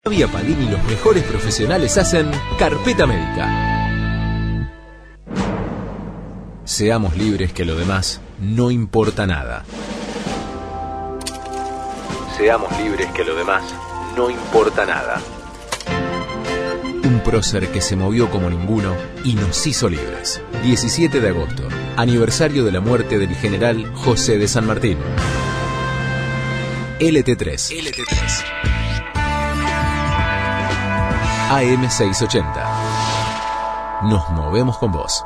Flavia Padín y los mejores profesionales hacen Carpeta Médica. Seamos libres, que lo demás no importa nada. Seamos libres, que lo demás no importa nada. Un prócer que se movió como ninguno y nos hizo libres. 17 de agosto, aniversario de la muerte del general José de San Martín. LT3. AM680. Nos movemos con vos.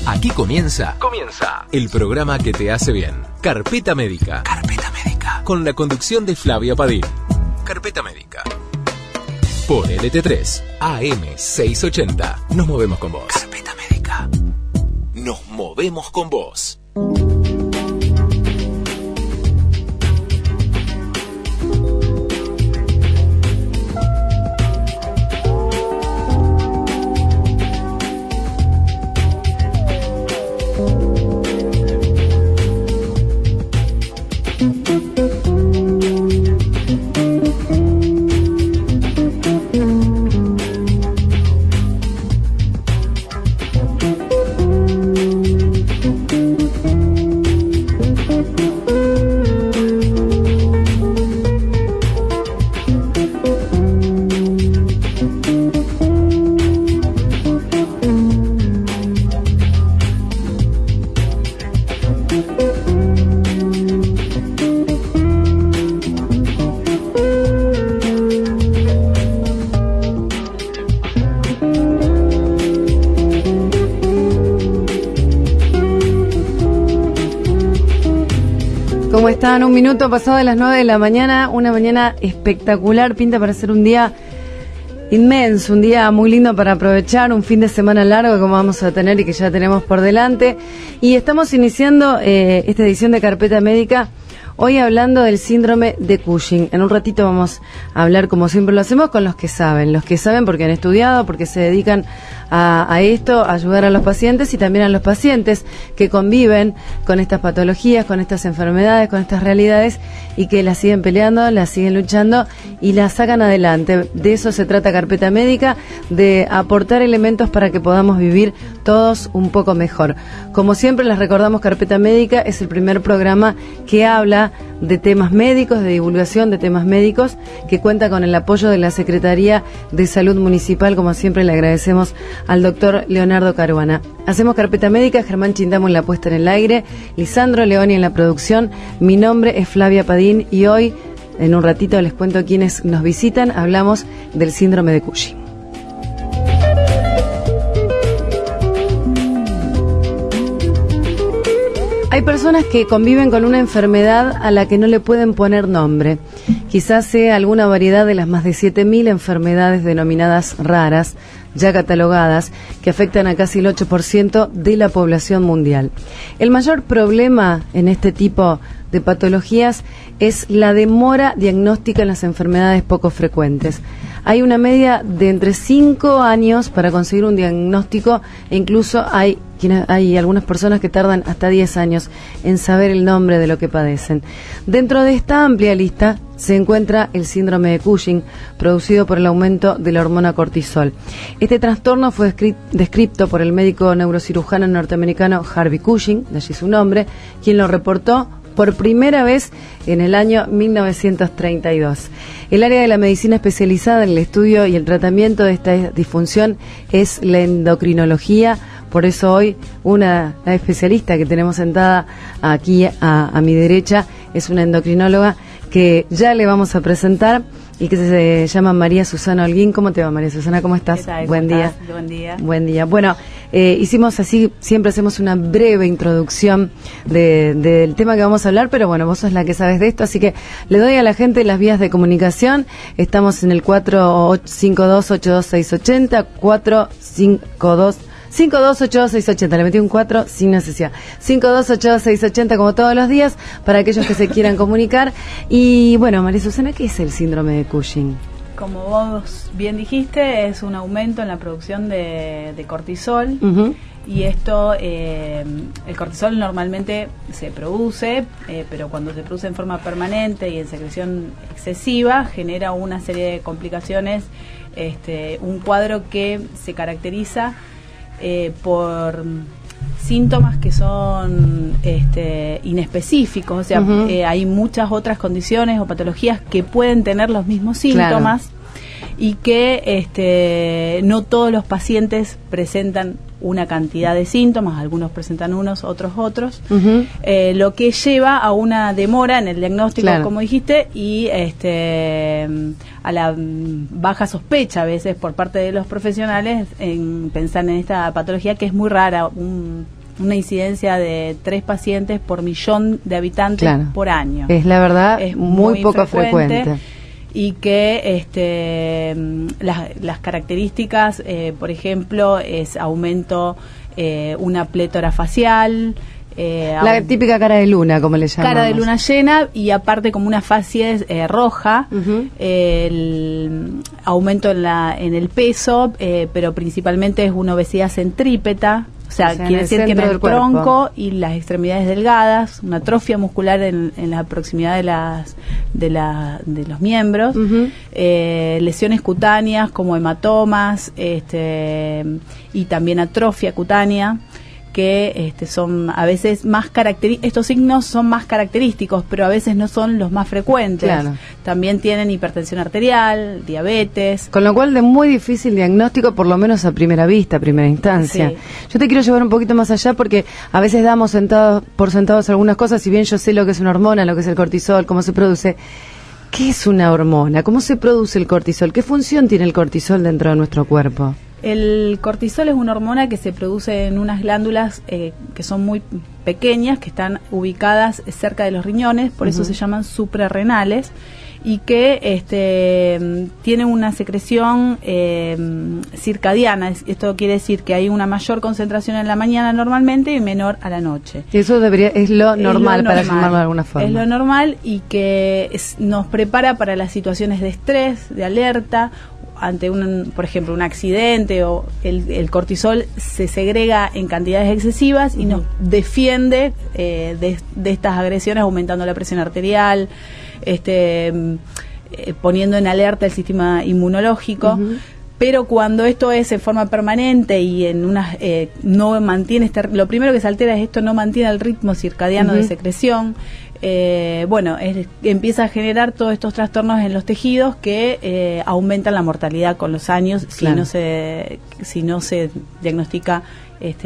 Aquí comienza el programa que te hace bien. Carpeta Médica. Con la conducción de Flavia Padín. Carpeta Médica. Por LT3, AM680. Nos movemos con vos. Carpeta Médica. Nos movemos con vos. ¿Cómo están? Un minuto pasado de las 9 de la mañana, una mañana espectacular, pinta para ser un día inmenso, un día muy lindo para aprovechar, un fin de semana largo como vamos a tener y que ya tenemos por delante. Y estamos iniciando esta edición de Carpeta Médica, hoy hablando del síndrome de Cushing. En un ratito vamos a hablar, como siempre lo hacemos, con los que saben porque han estudiado, porque se dedican a esto, a ayudar a los pacientes y también a los pacientes que conviven con estas patologías, con estas enfermedades, con estas realidades y que las siguen peleando, las siguen luchando y las sacan adelante. De eso se trata Carpeta Médica, de aportar elementos para que podamos vivir todos un poco mejor. Como siempre les recordamos, Carpeta Médica es el primer programa que habla de temas médicos, de divulgación de temas médicos, que cuenta con el apoyo de la Secretaría de Salud Municipal. Como siempre le agradecemos al doctor Leonardo Caruana. Hacemos Carpeta Médica, Germán Chindamo en la puesta en el aire, Lisandro Leoni en la producción. Mi nombre es Flavia Padín y hoy, en un ratito, les cuento a quienes nos visitan. Hablamos del síndrome de Cushing. Hay personas que conviven con una enfermedad a la que no le pueden poner nombre. Quizás sea alguna variedad de las más de 7.000 enfermedades denominadas raras, ya catalogadas, que afectan a casi el 8% de la población mundial. El mayor problema en este tipo de patologías es la demora diagnóstica en las enfermedades poco frecuentes. Hay una media de entre 5 años para conseguir un diagnóstico e incluso hay algunas personas que tardan hasta 10 años en saber el nombre de lo que padecen. Dentro de esta amplia lista se encuentra el síndrome de Cushing, producido por el aumento de la hormona cortisol. Este trastorno fue descrito por el médico neurocirujano norteamericano Harvey Cushing, de allí su nombre, quien lo reportó por primera vez en el año 1932. El área de la medicina especializada en el estudio y el tratamiento de esta disfunción es la endocrinología. Por eso hoy la especialista que tenemos sentada aquí a mi derecha es una endocrinóloga que ya le vamos a presentar y que se llama María Susana Holguín. ¿Cómo te va, María Susana? ¿Cómo estás? ¿Qué tal? Buen día. Buen día. Buen día. Bueno, hicimos así, siempre hacemos una breve introducción del tema que vamos a hablar, pero bueno, vos sos la que sabes de esto, así que le doy a la gente las vías de comunicación. Estamos en el 452-82680, 452-5282-680, le metí un 4 sin necesidad. 5282-680 como todos los días, para aquellos que se quieran comunicar. Y bueno, María Susana, ¿qué es el síndrome de Cushing? Como vos bien dijiste, es un aumento en la producción de cortisol. Y esto, el cortisol normalmente se produce, pero cuando se produce en forma permanente y en secreción excesiva, genera una serie de complicaciones, un cuadro que se caracteriza por síntomas que son inespecíficos, o sea, hay muchas otras condiciones o patologías que pueden tener los mismos síntomas. Claro. Y que no todos los pacientes presentan una cantidad de síntomas, algunos presentan unos, otros, lo que lleva a una demora en el diagnóstico, claro, como dijiste, y a la baja sospecha a veces por parte de los profesionales en pensar en esta patología, que es muy rara, una incidencia de 3 pacientes por 1.000.000 de habitantes, claro, por año. Es la verdad, es muy poco frecuente. Y que las características, por ejemplo, es aumento, una plétora facial. La típica cara de luna, como le llamamos. Cara de luna llena, y aparte como una facies roja, el aumento en el peso, pero principalmente es una obesidad centrípeta. O sea, quiere decir que en el tronco y las extremidades delgadas, una atrofia muscular en la proximidad de los miembros, lesiones cutáneas como hematomas, y también atrofia cutánea, que son a veces más estos signos son más característicos, pero a veces no son los más frecuentes. Claro. También tienen hipertensión arterial, diabetes. Con lo cual de muy difícil diagnóstico, por lo menos a primera vista, a primera instancia. Sí. Yo te quiero llevar un poquito más allá porque a veces damos por sentados algunas cosas, si bien yo sé lo que es una hormona, lo que es el cortisol, cómo se produce. ¿Qué es una hormona? ¿Cómo se produce el cortisol? ¿Qué función tiene el cortisol dentro de nuestro cuerpo? El cortisol es una hormona que se produce en unas glándulas que son muy pequeñas, que están ubicadas cerca de los riñones, por eso se llaman suprarrenales, y que tiene una secreción circadiana. Esto quiere decir que hay una mayor concentración en la mañana normalmente y menor a la noche. Y eso es lo normal, para llamarlo de alguna forma. Es lo normal, y que nos prepara para las situaciones de estrés, de alerta, ante por ejemplo, un accidente, o el cortisol se segrega en cantidades excesivas y nos defiende de estas agresiones, aumentando la presión arterial, poniendo en alerta el sistema inmunológico. Pero cuando esto es en forma permanente y en no mantiene lo primero que se altera es esto, no mantiene el ritmo circadiano de secreción. Empieza a generar todos estos trastornos en los tejidos que aumentan la mortalidad con los años, claro, si no se diagnostica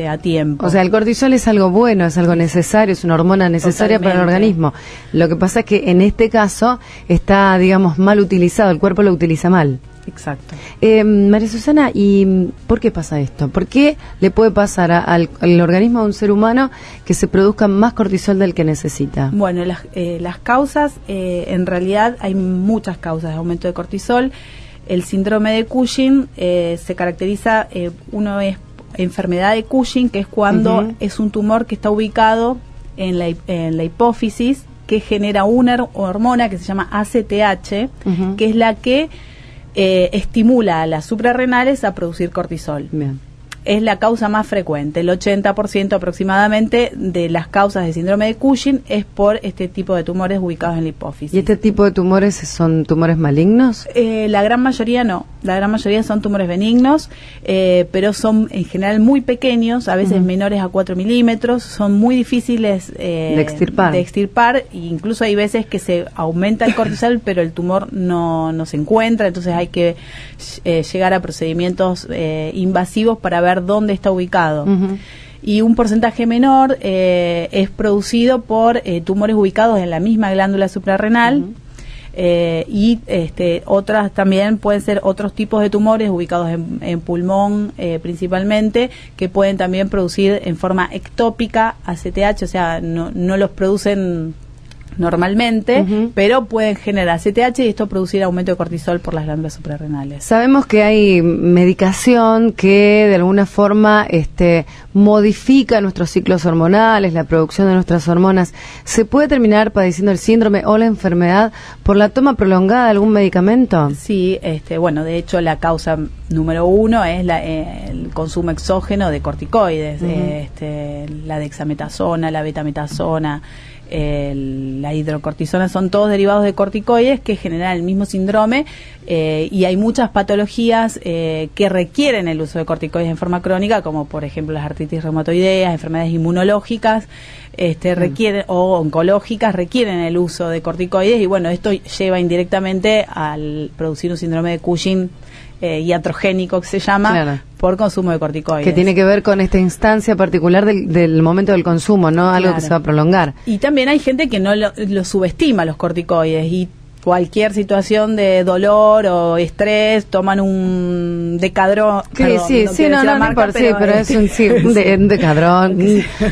a tiempo. O sea, el cortisol es algo bueno, es algo necesario, es una hormona necesaria. Totalmente. Para el organismo. Lo que pasa es que en este caso está, digamos, mal utilizado, el cuerpo lo utiliza mal. Exacto. María Susana, ¿y por qué pasa esto? ¿Por qué le puede pasar al organismo de un ser humano que se produzca más cortisol del que necesita? Bueno, las causas, en realidad hay muchas causas de aumento de cortisol. El síndrome de Cushing se caracteriza, uno es enfermedad de Cushing, que es cuando es un tumor que está ubicado en la hipófisis, que genera una hormona que se llama ACTH, que es la que estimula a las suprarrenales a producir cortisol. Bien. Es la causa más frecuente. El 80% aproximadamente de las causas de síndrome de Cushing es por este tipo de tumores ubicados en la hipófisis. ¿Y este tipo de tumores son tumores malignos? La gran mayoría no. La gran mayoría son tumores benignos, pero son en general muy pequeños, a veces menores a 4 milímetros. Son muy difíciles de extirpar. E incluso hay veces que se aumenta el cortisol, pero el tumor no se encuentra. Entonces hay que llegar a procedimientos invasivos para ver dónde está ubicado. Y un porcentaje menor es producido por tumores ubicados en la misma glándula suprarrenal, y otras también pueden ser otros tipos de tumores ubicados en pulmón principalmente, que pueden también producir en forma ectópica ACTH, o sea, no los producen normalmente, pero pueden generar CTH y esto producir aumento de cortisol por las glándulas suprarrenales. Sabemos que hay medicación que de alguna forma modifica nuestros ciclos hormonales, la producción de nuestras hormonas. ¿Se puede terminar padeciendo el síndrome o la enfermedad por la toma prolongada de algún medicamento? Sí, bueno, de hecho la causa número 1 es el consumo exógeno de corticoides, la dexametasona, la betametasona, la hidrocortisona, son todos derivados de corticoides que generan el mismo síndrome, y hay muchas patologías que requieren el uso de corticoides en forma crónica, como por ejemplo las artritis reumatoideas, enfermedades inmunológicas requieren, o oncológicas, requieren el uso de corticoides, y bueno, esto lleva indirectamente al producir un síndrome de Cushing iatrogénico, que se llama, por consumo de corticoides. Que tiene que ver con esta instancia particular del momento del consumo, ¿no? Algo que se va a prolongar. Y también hay gente que no lo subestima, los corticoides, y cualquier situación de dolor o estrés toman un decadrón. Pero es un decadrón,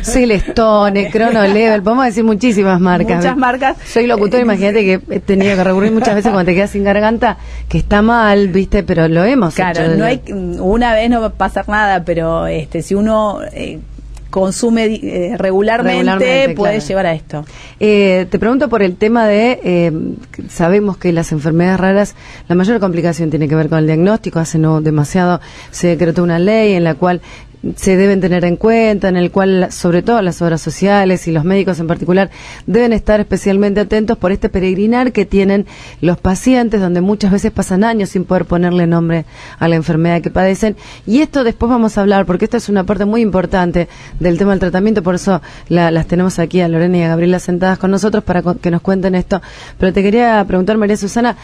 Celestone, Cronolevel, podemos decir muchísimas marcas. Muchas marcas. Soy locutor, imagínate que he tenido que recurrir muchas veces cuando te quedas sin garganta, que está mal, ¿viste? Pero lo hemos hecho. Claro, una vez no va a pasar nada, pero si uno consume regularmente puede llevar a esto. Te pregunto por el tema de, sabemos que las enfermedades raras, la mayor complicación tiene que ver con el diagnóstico. Hace no demasiado se decretó una ley en la cual se deben tener en cuenta, en el cual sobre todo las obras sociales y los médicos en particular deben estar especialmente atentos por este peregrinar que tienen los pacientes, donde muchas veces pasan años sin poder ponerle nombre a la enfermedad que padecen. Y esto después vamos a hablar, porque esta es una parte muy importante del tema del tratamiento, por eso las tenemos aquí a Lorena y a Gabriela sentadas con nosotros para que nos cuenten esto. Pero te quería preguntar, María Susana,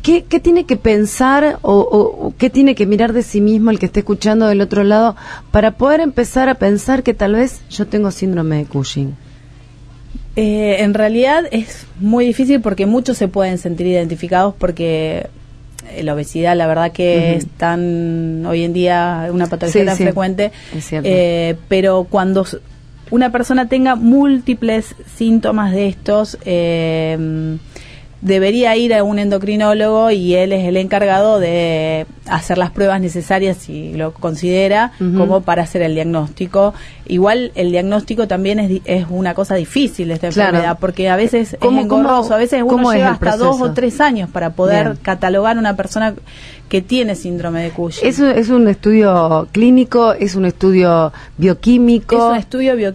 ¿qué tiene que pensar o qué tiene que mirar de sí mismo el que esté escuchando del otro lado para poder empezar a pensar que tal vez yo tengo síndrome de Cushing? En realidad es muy difícil porque muchos se pueden sentir identificados, porque la obesidad, la verdad que es tan, hoy en día, una patología tan frecuente. Es cierto. Pero cuando una persona tenga múltiples síntomas de estos, debería ir a un endocrinólogo, y él es el encargado de hacer las pruebas necesarias, si lo considera, como para hacer el diagnóstico. Igual el diagnóstico también es una cosa difícil de esta enfermedad, porque a veces es engorroso, a veces uno lleva hasta 2 o 3 años para poder catalogar una persona que tiene síndrome de Cushing. ¿Es un estudio clínico? ¿Es un estudio bioquímico? Es un estudio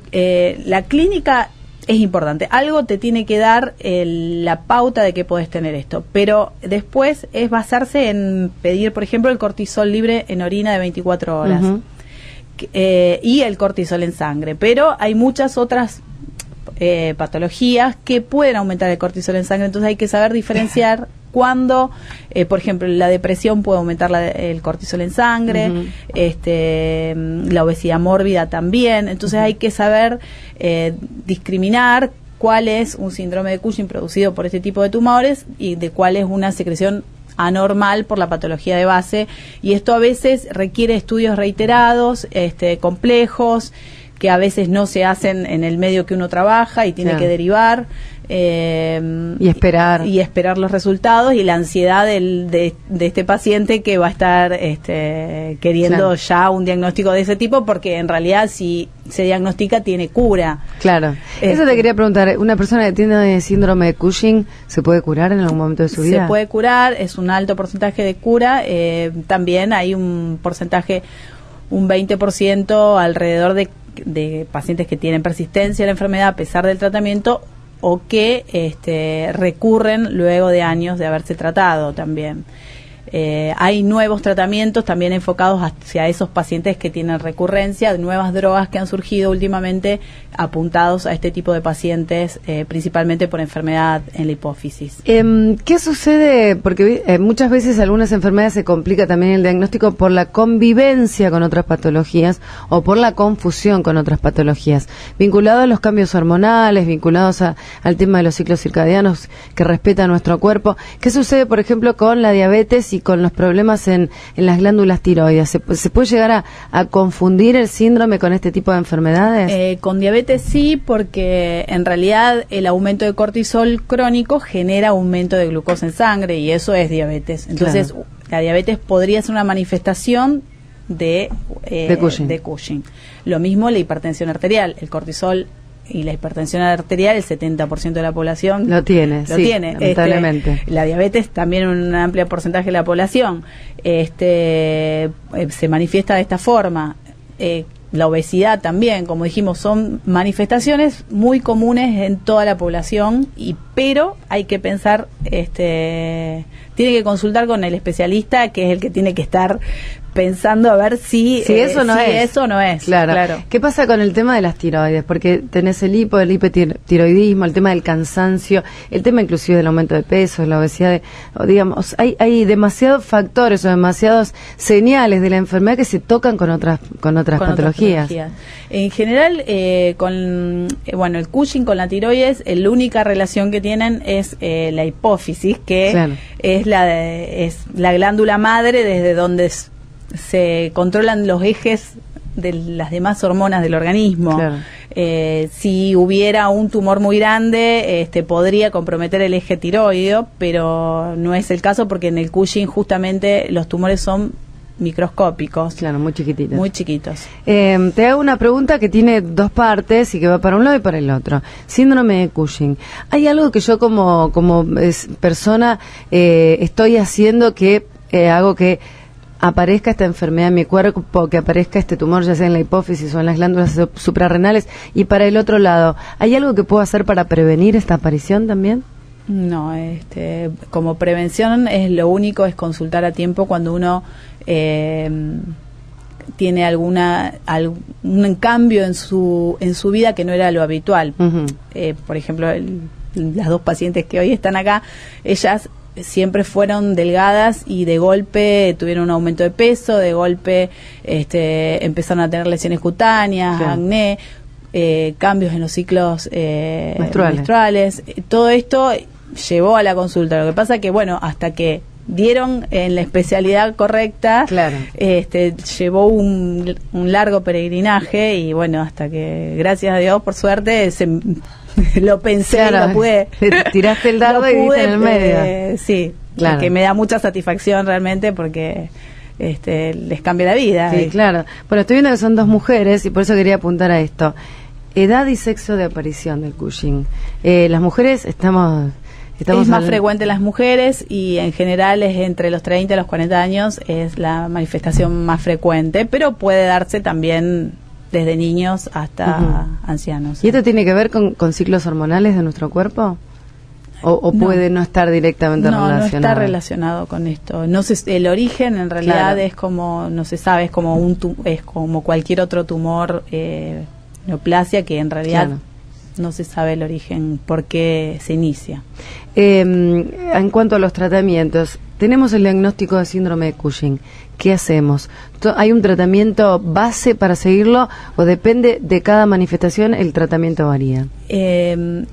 la clínica es importante. Algo te tiene que dar la pauta de que podés tener esto, pero después es basarse en pedir, por ejemplo, el cortisol libre en orina de 24 horas y el cortisol en sangre. Pero hay muchas otras patologías que pueden aumentar el cortisol en sangre, entonces hay que saber diferenciar cuando, por ejemplo, la depresión puede aumentar el cortisol en sangre, la obesidad mórbida también. Entonces hay que saber discriminar cuál es un síndrome de Cushing producido por este tipo de tumores y de cuál es una secreción anormal por la patología de base. Y esto a veces requiere estudios reiterados, complejos, que a veces no se hacen en el medio que uno trabaja y tiene que derivar. Y esperar los resultados, y la ansiedad de este paciente que va a estar queriendo ya un diagnóstico de ese tipo, porque en realidad si se diagnostica tiene cura. Claro. Eso te quería preguntar, ¿una persona que tiene síndrome de Cushing se puede curar en algún momento de su vida? Se puede curar, es un alto porcentaje de cura. También hay un porcentaje, un 20% alrededor de pacientes que tienen persistencia a la enfermedad a pesar del tratamiento, o que recurren luego de años de haberse tratado también. Hay nuevos tratamientos también enfocados hacia esos pacientes que tienen recurrencia, nuevas drogas que han surgido últimamente apuntados a este tipo de pacientes, principalmente por enfermedad en la hipófisis. ¿Qué sucede? Porque muchas veces algunas enfermedades se complica también el diagnóstico por la convivencia con otras patologías o por la confusión con otras patologías, vinculados a los cambios hormonales, vinculados al tema de los ciclos circadianos que respeta nuestro cuerpo. ¿Qué sucede, por ejemplo, con la diabetes y con los problemas en las glándulas tiroides, ¿se puede llegar a confundir el síndrome con este tipo de enfermedades? Con diabetes sí, porque en realidad el aumento de cortisol crónico genera aumento de glucosa en sangre y eso es diabetes. Entonces, claro, la diabetes podría ser una manifestación de Cushing. Lo mismo la hipertensión arterial, el cortisol y la hipertensión arterial, el 70% de la población lo tiene, lamentablemente. La diabetes también un amplio porcentaje de la población se manifiesta de esta forma. La obesidad también, como dijimos, son manifestaciones muy comunes en toda la población, pero hay que pensar, tiene que consultar con el especialista, que es el que tiene que estar pensando a ver si eso no es. Claro. ¿Qué pasa con el tema de las tiroides? Porque tenés el hipotiroidismo, el tema del cansancio, el tema inclusive del aumento de peso, de la obesidad, digamos, hay demasiados factores o demasiados señales de la enfermedad que se tocan con otras patologías. En general, el Cushing con la tiroides, la única relación que tienen es la hipófisis, que es la glándula madre desde donde se controlan los ejes de las demás hormonas del organismo. Claro. Si hubiera un tumor muy grande, podría comprometer el eje tiroideo, pero no es el caso porque en el Cushing justamente los tumores son microscópicos. Claro, muy chiquititos. Muy chiquitos. Te hago una pregunta que tiene dos partes y que va para un lado y para el otro. Síndrome de Cushing. ¿Hay algo que yo como persona estoy haciendo que hago que aparezca esta enfermedad en mi cuerpo, que aparezca este tumor, ya sea en la hipófisis o en las glándulas suprarrenales? Y para el otro lado, ¿hay algo que puedo hacer para prevenir esta aparición también? No, como prevención lo único es consultar a tiempo cuando uno tiene algún cambio en su vida que no era lo habitual. Uh-huh. Por ejemplo, las dos pacientes que hoy están acá, ellas siempre fueron delgadas y de golpe tuvieron un aumento de peso, de golpe empezaron a tener lesiones cutáneas, acné, cambios en los ciclos menstruales. Todo esto llevó a la consulta. Lo que pasa que, hasta que dieron en la especialidad correcta, llevó un largo peregrinaje y hasta que, gracias a Dios, por suerte, lo pensé, lo pude. Tiraste el dardo y diste en el medio. Sí, claro. Que me da mucha satisfacción realmente porque les cambia la vida. Sí, claro. Bueno, estoy viendo que son dos mujeres y por eso quería apuntar a esto. Edad y sexo de aparición del Cushing. Las mujeres estamos es más frecuente en las mujeres y en general es entre los 30 y los 40 años es la manifestación más frecuente, pero puede darse también desde niños hasta ancianos. ¿Y esto tiene que ver con ciclos hormonales de nuestro cuerpo? ¿O puede no estar directamente relacionado? No está relacionado con esto. No el origen en realidad es como, no se sabe, es como cualquier otro tumor, neoplasia, que en realidad no se sabe el origen, por qué se inicia. En cuanto a los tratamientos, tenemos el diagnóstico de síndrome de Cushing. ¿Qué hacemos? ¿Hay un tratamiento base para seguirlo o depende de cada manifestación el tratamiento varía? El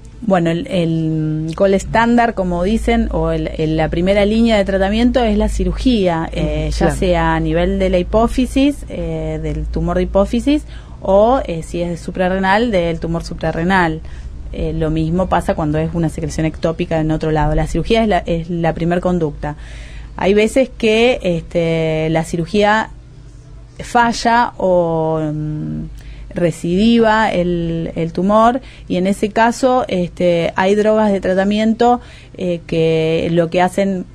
gol estándar, como dicen, o la primera línea de tratamiento es la cirugía, ya sea a nivel de la hipófisis, del tumor de hipófisis, o si es suprarrenal, del tumor suprarrenal. Lo mismo pasa cuando es una secreción ectópica en otro lado. La cirugía es la primer conducta. Hay veces que la cirugía falla o recidiva el tumor, y en ese caso hay drogas de tratamiento que lo que hacen,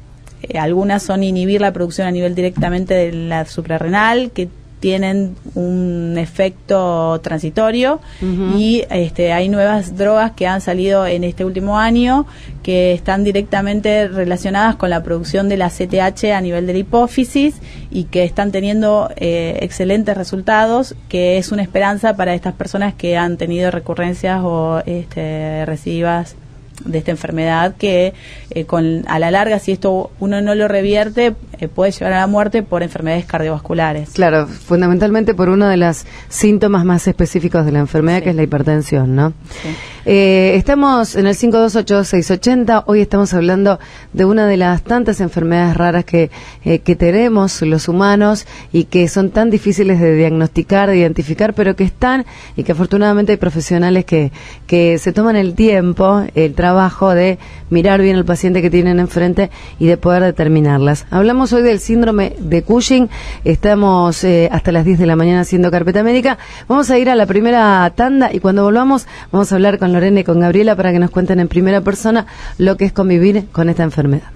algunas son inhibir la producción a nivel directamente de la suprarrenal, que tienen un efecto transitorio, y hay nuevas drogas que han salido en este último año que están directamente relacionadas con la producción de la CTH a nivel de la hipófisis y que están teniendo excelentes resultados, que es una esperanza para estas personas que han tenido recurrencias o recidivas de esta enfermedad, que a la larga, si esto uno no lo revierte, puede llevar a la muerte por enfermedades cardiovasculares. Claro, fundamentalmente por uno de los síntomas más específicos de la enfermedad, que es la hipertensión, ¿no? Estamos en el 5282680. Hoy estamos hablando de una de las tantas enfermedades raras que tenemos los humanos y que son tan difíciles de diagnosticar, de identificar, pero que están y que afortunadamente hay profesionales que se toman el tiempo, el trabajo de mirar bien al paciente que tienen enfrente y de poder determinarlas. Hablamos hoy del síndrome de Cushing. Estamos hasta las 10 de la mañana haciendo Carpeta Médica. Vamos a ir a la primera tanda y cuando volvamos vamos a hablar con Lorena y con Gabriela para que nos cuenten en primera persona lo que es convivir con esta enfermedad.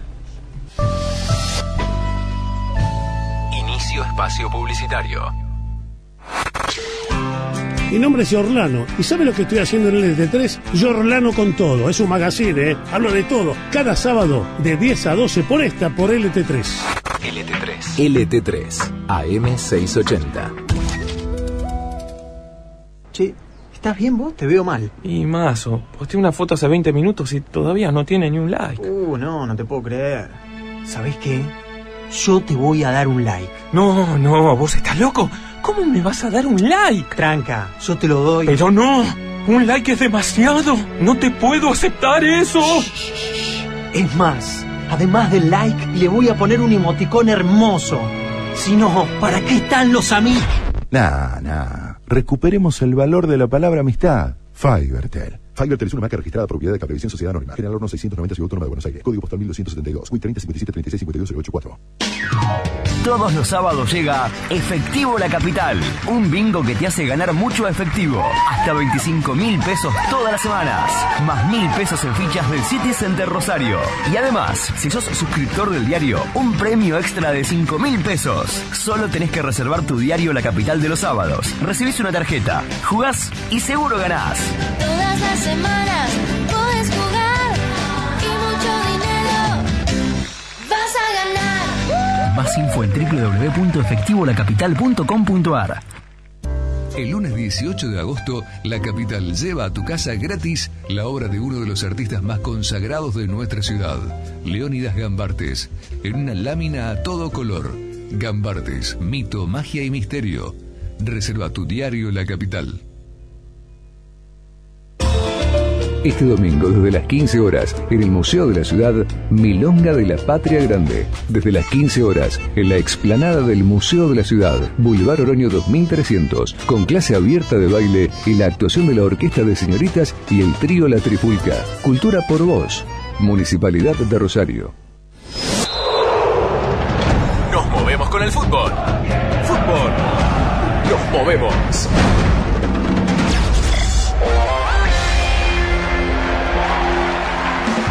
Inicio espacio publicitario. Mi nombre es Orlano, ¿y sabe lo que estoy haciendo en el LT3? Yorlano con todo, es un magazine, hablo de todo. Cada sábado, de 10 a 12, por LT3. LT3, AM680. Che, ¿estás bien vos? Te veo mal. Y mazo, posté una foto hace 20 minutos y todavía no tiene ni un like. No te puedo creer. ¿Sabés qué? Yo te voy a dar un like. No, ¿vos estás loco? ¿Cómo me vas a dar un like? Tranca, yo te lo doy. Pero no, un like es demasiado. No te puedo aceptar eso. Es más, además del like, le voy a poner un emoticón hermoso. Si no, ¿para qué están los amigos? Nah. Recuperemos el valor de la palabra amistad. Fibertel. Fibertel es una marca registrada propiedad de Cablevisión Sociedad Anónima. General Horno 690 Ciudad Autónoma de Buenos Aires. Código postal 1272. WIC 30 57 36 52 084. Todos los sábados llega Efectivo La Capital, un bingo que te hace ganar mucho efectivo, hasta 25.000 pesos todas las semanas, más 1.000 pesos en fichas del City Center Rosario. Y además, si sos suscriptor del diario, un premio extra de 5.000 pesos. Solo tenés que reservar tu diario La Capital de los sábados. Recibís una tarjeta, jugás y seguro ganás. Todas las semanas podés jugar y mucho dinero vas a ganar. Más info en www.efectivolacapital.com.ar. El lunes 18 de agosto, La Capital lleva a tu casa gratis la obra de uno de los artistas más consagrados de nuestra ciudad, Leónidas Gambartes, en una lámina a todo color. Gambartes, mito, magia y misterio. Reserva tu diario La Capital. Este domingo, desde las 15 horas, en el Museo de la Ciudad, Milonga de la Patria Grande. Desde las 15 horas, en la explanada del Museo de la Ciudad, Boulevard Oroño 2300, con clase abierta de baile y la actuación de la Orquesta de Señoritas y el trío La Trifulca. Cultura por Vos. Municipalidad de Rosario. Nos movemos con el fútbol. Fútbol. Nos movemos.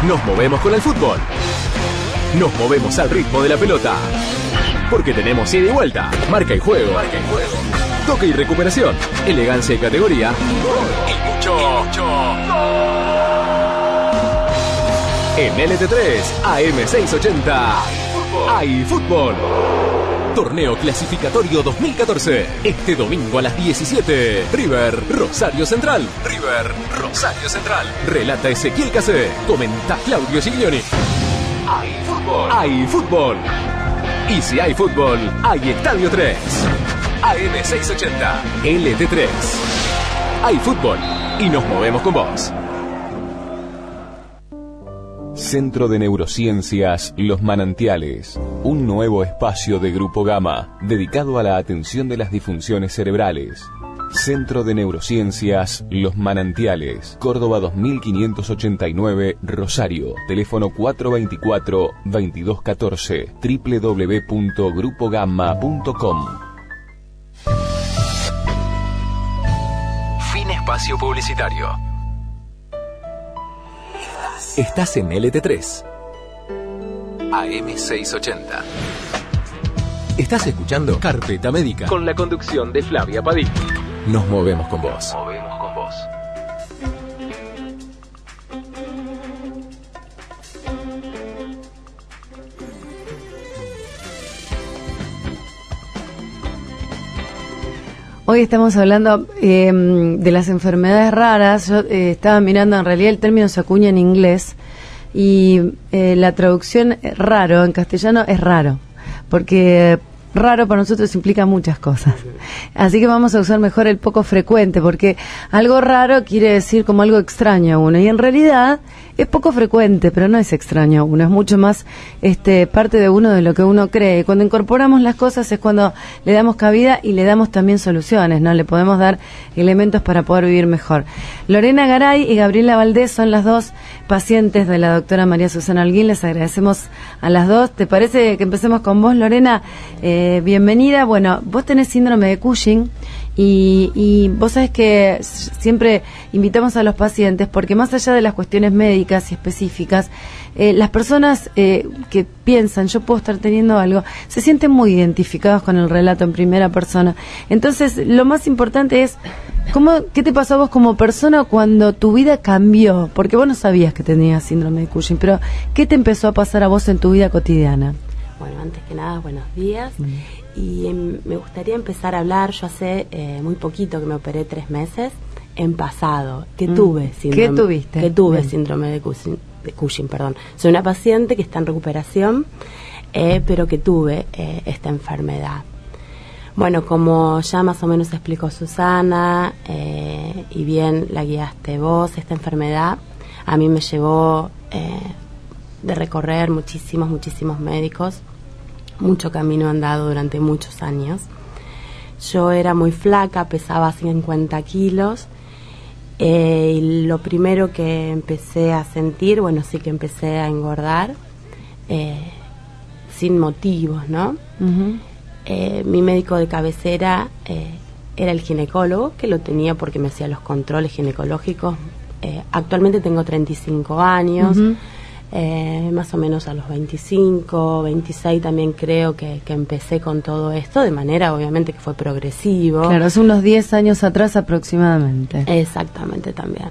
Nos movemos con el fútbol. Nos movemos al ritmo de la pelota. Porque tenemos ida y vuelta, marca y juego, toque y recuperación, elegancia y categoría, y mucho En LT3, AM680, hay fútbol. Torneo clasificatorio 2014. Este domingo a las 17. River Rosario Central. Relata Ezequiel Casé. Comenta Claudio Giglioni. Hay fútbol. Y si hay fútbol, hay Estadio 3. AM680. LT3. Hay fútbol. Y nos movemos con vos. Centro de Neurociencias Los Manantiales, un nuevo espacio de Grupo Gama dedicado a la atención de las disfunciones cerebrales. Centro de Neurociencias Los Manantiales, Córdoba 2589, Rosario, teléfono 424-2214, www.grupogamma.com. Fin espacio publicitario. Estás en LT3 AM680. Estás escuchando Carpeta Médica con la conducción de Flavia Padilla. Nos movemos con vos. Hoy estamos hablando de las enfermedades raras. Yo estaba mirando, en realidad el término se acuña en inglés y la traducción raro en castellano es raro, porque raro para nosotros implica muchas cosas. Así que vamos a usar mejor el poco frecuente, porque algo raro quiere decir como algo extraño a uno, y en realidad es poco frecuente, pero no es extraño a uno, es mucho más parte de uno de lo que uno cree. Cuando incorporamos las cosas es cuando le damos cabida y le damos también soluciones, ¿no? Le podemos dar elementos para poder vivir mejor. Lorena Garay y Gabriela Valdés son las dos pacientes de la doctora María Susana Holguín. Les agradecemos a las dos. ¿Te parece que empecemos con vos, Lorena? Bienvenida. Bueno, vos tenés síndrome de Cushing y vos sabés que siempre invitamos a los pacientes porque más allá de las cuestiones médicas y específicas, las personas que piensan yo puedo estar teniendo algo, se sienten muy identificados con el relato en primera persona. Entonces, lo más importante es ¿qué te pasó a vos como persona cuando tu vida cambió? Porque vos no sabías que tenías síndrome de Cushing, pero ¿qué te empezó a pasar a vos en tu vida cotidiana? Bueno, antes que nada, buenos días. Y me gustaría empezar a hablar, yo hace muy poquito que me operé 3 meses, en pasado, que tuve síndrome. ¿Qué tuviste? Que tuve síndrome de Cushing, perdón. Soy una paciente que está en recuperación, pero que tuve esta enfermedad. Bueno, como ya más o menos explicó Susana, y bien la guiaste vos, esta enfermedad a mí me llevó de recorrer muchísimos médicos, mucho camino andado durante muchos años. Yo era muy flaca, pesaba 50 kilos, y lo primero que empecé a sentir, bueno, sí que empecé a engordar, sin motivos, ¿no? Mi médico de cabecera era el ginecólogo, que lo tenía porque me hacía los controles ginecológicos. Actualmente tengo 35 años, más o menos a los 25, 26 también creo que empecé con todo esto, de manera obviamente que fue progresivo. Claro, hace unos 10 años atrás aproximadamente. Exactamente, también.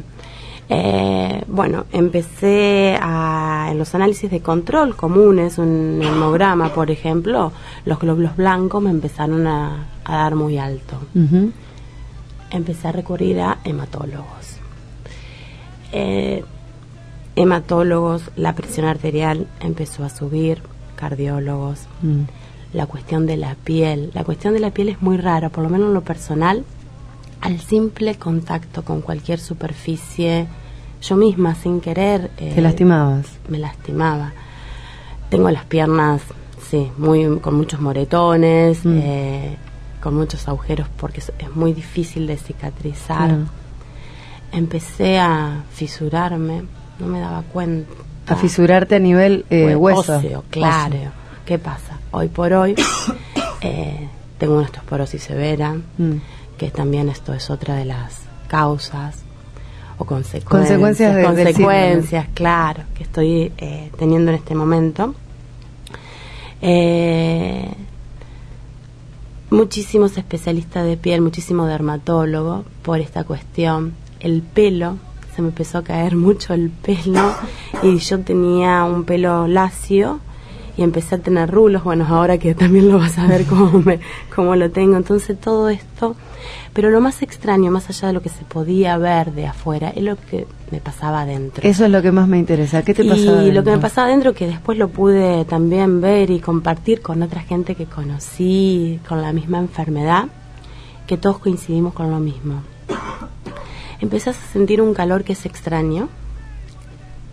Bueno, empecé en los análisis de control comunes, un hemograma, por ejemplo, los glóbulos blancos me empezaron a dar muy alto. Empecé a recurrir a hematólogos. La presión arterial empezó a subir, cardiólogos. La cuestión de la piel es muy rara, por lo menos en lo personal. Al simple contacto con cualquier superficie, yo misma sin querer... ¿Te lastimabas? Me lastimaba. Tengo las piernas, sí, con muchos moretones, con muchos agujeros porque es muy difícil de cicatrizar. Empecé a fisurarme, no me daba cuenta. ¿A fisurarte a nivel hueso? Óseo, claro. Óseo. ¿Qué pasa? Hoy por hoy tengo una osteoporosis severa, que también esto es otra de las causas o consecuencias, claro, que estoy teniendo en este momento. Muchísimos especialistas de piel, muchísimo dermatólogo por esta cuestión. El pelo, se me empezó a caer mucho el pelo y yo tenía un pelo lacio y empecé a tener rulos, bueno, ahora que también lo vas a ver cómo lo tengo. Entonces todo esto, pero lo más extraño, más allá de lo que se podía ver de afuera, es lo que me pasaba adentro. Eso es lo que más me interesa. ¿Qué te pasaba adentro? Y lo que me pasaba adentro, que después lo pude también ver y compartir con otra gente que conocí con la misma enfermedad, que todos coincidimos con lo mismo. Empezás a sentir un calor que es extraño,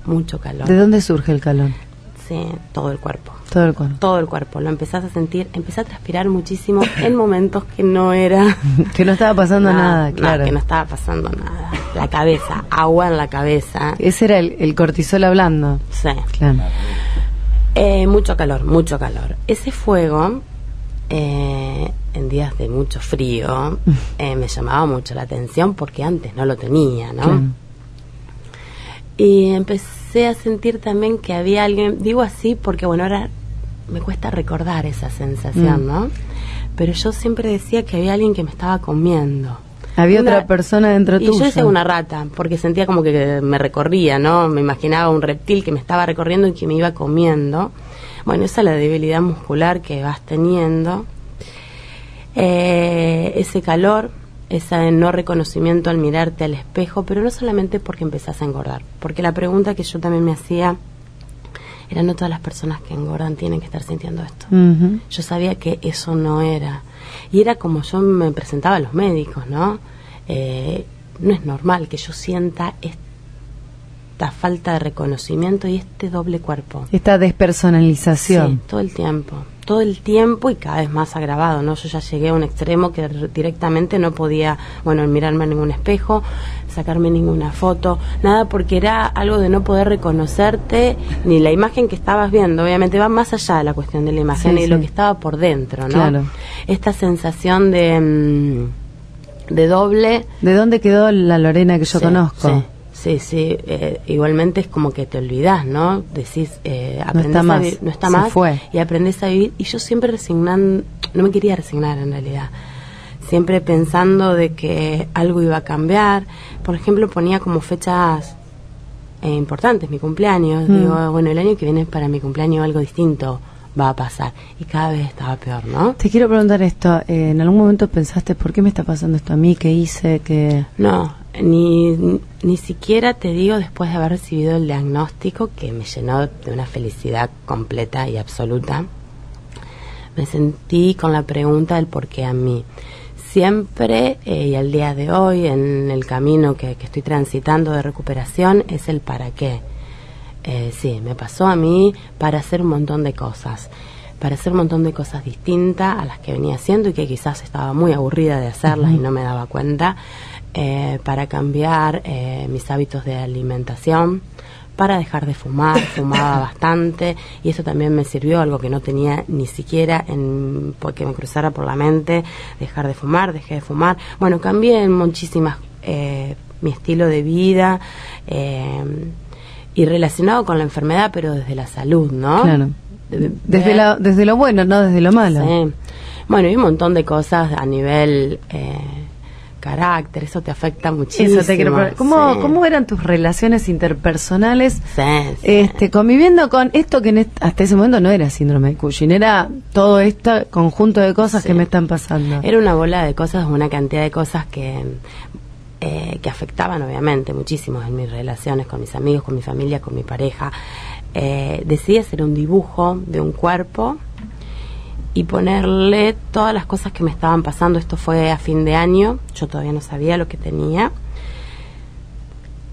mucho calor. ¿De dónde surge el calor? Sí, todo el cuerpo. Todo el cuerpo. Todo el cuerpo. Lo empezás a sentir, empecé a transpirar muchísimo en momentos que no era... que no estaba pasando nada, claro. No, que no estaba pasando nada. La cabeza, agua en la cabeza. Ese era el cortisol hablando. Sí. Claro. Mucho calor. Ese fuego, en días de mucho frío, me llamaba mucho la atención porque antes no lo tenía, ¿no? Claro. Y empecé a sentir también que había alguien, digo así porque bueno, ahora me cuesta recordar esa sensación, ¿no? Pero yo siempre decía que había alguien que me estaba comiendo. Había otra persona dentro tuyo. Y yo decía una rata, porque sentía como que me recorría, ¿no? Me imaginaba un reptil que me estaba recorriendo y que me iba comiendo. Bueno, esa es la debilidad muscular que vas teniendo. Ese calor, ese no reconocimiento al mirarte al espejo, pero no solamente porque empezás a engordar, porque la pregunta que yo también me hacía era no todas las personas que engordan tienen que estar sintiendo esto. Ujú. Yo sabía que eso no era. Y era como yo me presentaba a los médicos, ¿no? No es normal que yo sienta esta falta de reconocimiento y este doble cuerpo. Esta despersonalización. Sí, todo el tiempo y cada vez más agravado, ¿no? Yo ya llegué a un extremo que directamente no podía, bueno, mirarme en ningún espejo, sacarme ninguna foto, nada, porque era algo de no poder reconocerte, ni la imagen que estabas viendo, obviamente va más allá de la cuestión de la imagen y lo que estaba por dentro, ¿no? Claro. Esta sensación de doble. ¿De dónde quedó la Lorena que yo conozco? Sí, igualmente es como que te olvidás, ¿no? Decís, está más, no está se más, fue. y aprendés a vivir. Y yo siempre resignando, no me quería resignar en realidad, siempre pensando de que algo iba a cambiar. Por ejemplo, ponía como fechas importantes, mi cumpleaños, digo, bueno, el año que viene para mi cumpleaños algo distinto va a pasar, y cada vez estaba peor, ¿no? Te quiero preguntar esto, ¿en algún momento pensaste por qué me está pasando esto a mí? ¿Qué hice? No, ni siquiera te digo después de haber recibido el diagnóstico, que me llenó de una felicidad completa y absoluta. Me sentí con la pregunta del por qué a mí. Siempre, y al día de hoy, en el camino que estoy transitando de recuperación, es el para qué. Sí, me pasó a mí para hacer un montón de cosas. Para hacer un montón de cosas distintas a las que venía haciendo y que quizás estaba muy aburrida de hacerlas y no me daba cuenta. Para cambiar mis hábitos de alimentación, para dejar de fumar, fumaba bastante y eso también me sirvió, algo que no tenía ni siquiera porque me cruzara por la mente, dejar de fumar, dejé de fumar. Bueno, cambié en muchísimas mi estilo de vida y relacionado con la enfermedad, pero desde la salud, ¿no? Claro. Desde lo bueno, no desde lo malo. Sí. Bueno, y un montón de cosas a nivel carácter, eso te afecta muchísimo. Eso te quiero preguntar. ¿Cómo eran tus relaciones interpersonales sí. Conviviendo con esto que hasta ese momento no era síndrome de Cushing, era todo este conjunto de cosas que me están pasando? Era una bola de cosas, una cantidad de cosas que afectaban obviamente muchísimo en mis relaciones con mis amigos, con mi familia, con mi pareja. Decidí hacer un dibujo de un cuerpo y ponerle todas las cosas que me estaban pasando. Esto fue a fin de año, yo todavía no sabía lo que tenía.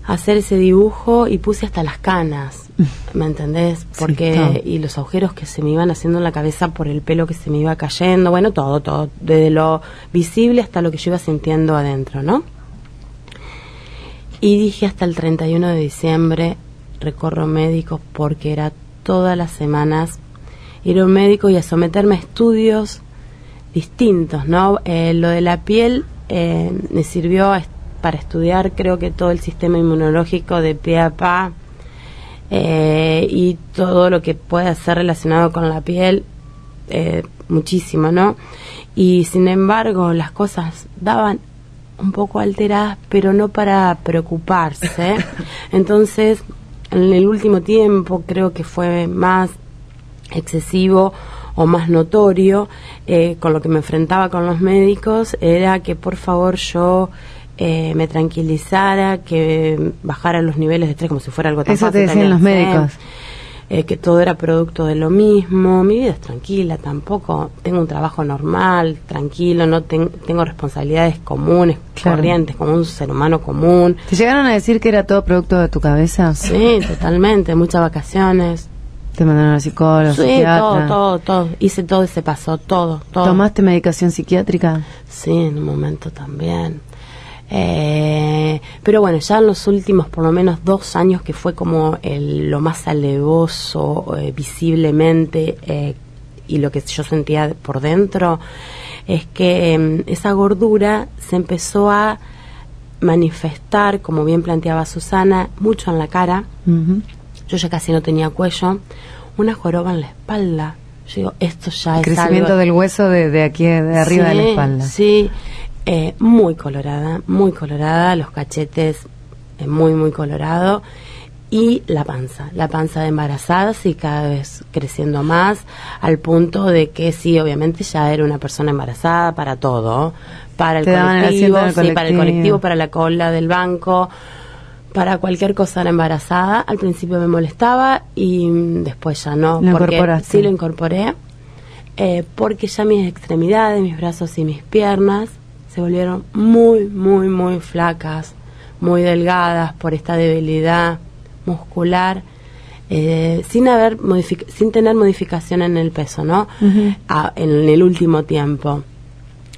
Hacer ese dibujo y puse hasta las canas, ¿me entendés? Porque y los agujeros que se me iban haciendo en la cabeza por el pelo que se me iba cayendo, bueno, todo, desde lo visible hasta lo que yo iba sintiendo adentro, ¿no? Y dije hasta el 31 de diciembre recorro médicos, porque era todas las semanas ir a un médico y a someterme a estudios distintos, ¿no? Lo de la piel me sirvió para estudiar, creo que todo el sistema inmunológico de pie a pa y todo lo que pueda ser relacionado con la piel, muchísimo, ¿no? Y sin embargo las cosas daban un poco alteradas, pero no para preocuparse. Entonces, en el último tiempo creo que fue más excesivo o más notorio, con lo que me enfrentaba con los médicos, era que por favor yo me tranquilizara, que bajara los niveles de estrés como si fuera algo tan fácil. Eso te decían los médicos. Que todo era producto de lo mismo. Mi vida es tranquila, tampoco tengo un trabajo normal, tranquilo, no tengo responsabilidades comunes, corrientes, como un ser humano común. ¿Te llegaron a decir que era todo producto de tu cabeza? Sí, totalmente, muchas vacaciones. ¿Te mandaron al psicólogo, sí, psiquiatra? todo, hice todo ese paso, todo. ¿Tomaste medicación psiquiátrica? Sí, en un momento también. Pero bueno, ya en los últimos por lo menos 2 años, que fue como lo más alevoso visiblemente, y lo que yo sentía por dentro, es que esa gordura se empezó a manifestar, como bien planteaba Susana, mucho en la cara. Yo ya casi no tenía cuello, una joroba en la espalda. Yo digo, esto ya es crecimiento algo... del hueso de aquí, de arriba de la espalda. Sí, muy colorada, los cachetes muy colorado, y la panza de embarazada, sí, cada vez creciendo más, al punto de que sí, obviamente ya era una persona embarazada para todo, para el colectivo, para el colectivo, para la cola del banco, para cualquier cosa era embarazada. Al principio me molestaba y después ya no. Lo porque incorporaste. sí lo incorporé, porque ya mis extremidades, mis brazos y mis piernas se volvieron muy, muy, muy flacas, muy delgadas por esta debilidad muscular, sin tener modificación en el peso, ¿no? En el último tiempo.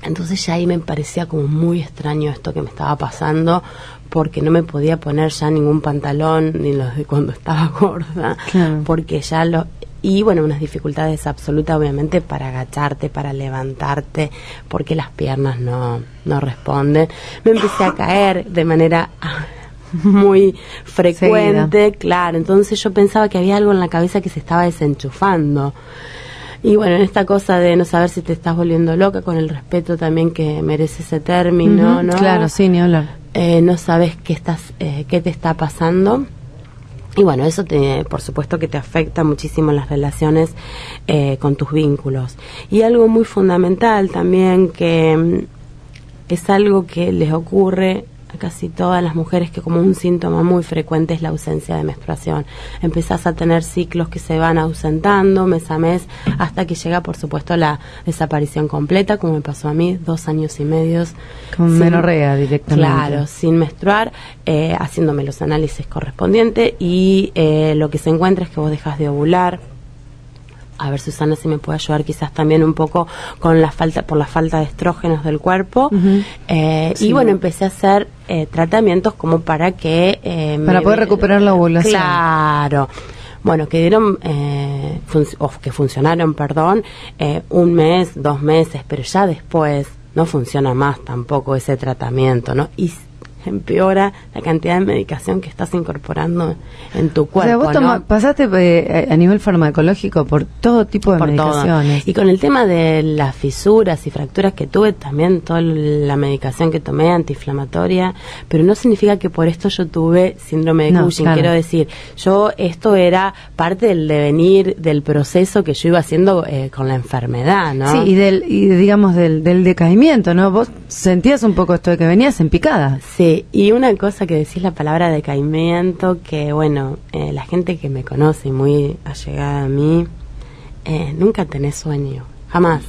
Entonces ya ahí me parecía como muy extraño esto que me estaba pasando, porque no me podía poner ya ningún pantalón, ni los de cuando estaba gorda, Claro. porque ya y bueno, unas dificultades absolutas obviamente para agacharte, para levantarte, porque las piernas no responden. Me empecé a caer de manera muy frecuente, Seguida. claro, entonces yo pensaba que había algo en la cabeza que se estaba desenchufando. Y bueno, en esta cosa de no saber si te estás volviendo loca, con el respeto también que merece ese término, ¿no? Claro, sí, ni hablar. No sabes qué te está pasando. Y bueno, eso por supuesto que te afecta muchísimo en las relaciones con tus vínculos. Y algo muy fundamental también, que es algo que les ocurre a casi todas las mujeres, que como un síntoma muy frecuente es la ausencia de menstruación. Empezás a tener ciclos que se van ausentando mes a mes, hasta que llega por supuesto la desaparición completa, como me pasó a mí, 2 años y medio Con menorrea directamente. Claro, sin menstruar, haciéndome los análisis correspondientes, y lo que se encuentra es que vos dejas de ovular. A ver, Susana, si me puede ayudar quizás también un poco con por la falta de estrógenos del cuerpo. Sí. Y bueno, empecé a hacer tratamientos como para que... Para poder recuperar la ovulación. Claro. Bueno, que dieron, que funcionaron, perdón, 1 mes, 2 meses, pero ya después no funciona más tampoco ese tratamiento, ¿no? Y empeora la cantidad de medicación que estás incorporando en tu cuerpo. O sea, vos ¿no? pasaste a nivel farmacológico por todo tipo de Por medicaciones. todo. Y con el tema de las fisuras y fracturas que tuve, también toda la medicación que tomé antiinflamatoria, pero no significa que por esto yo tuve síndrome de No, Cushing. claro. Quiero decir, esto era parte del devenir, del proceso que yo iba haciendo con la enfermedad, ¿no? Sí, digamos del decaimiento, ¿no? Vos sentías un poco esto de que venías en picada. Sí, y una cosa que decís, la palabra decaimiento, que bueno, la gente que me conoce y muy allegada a mí, nunca tenés sueño, jamás.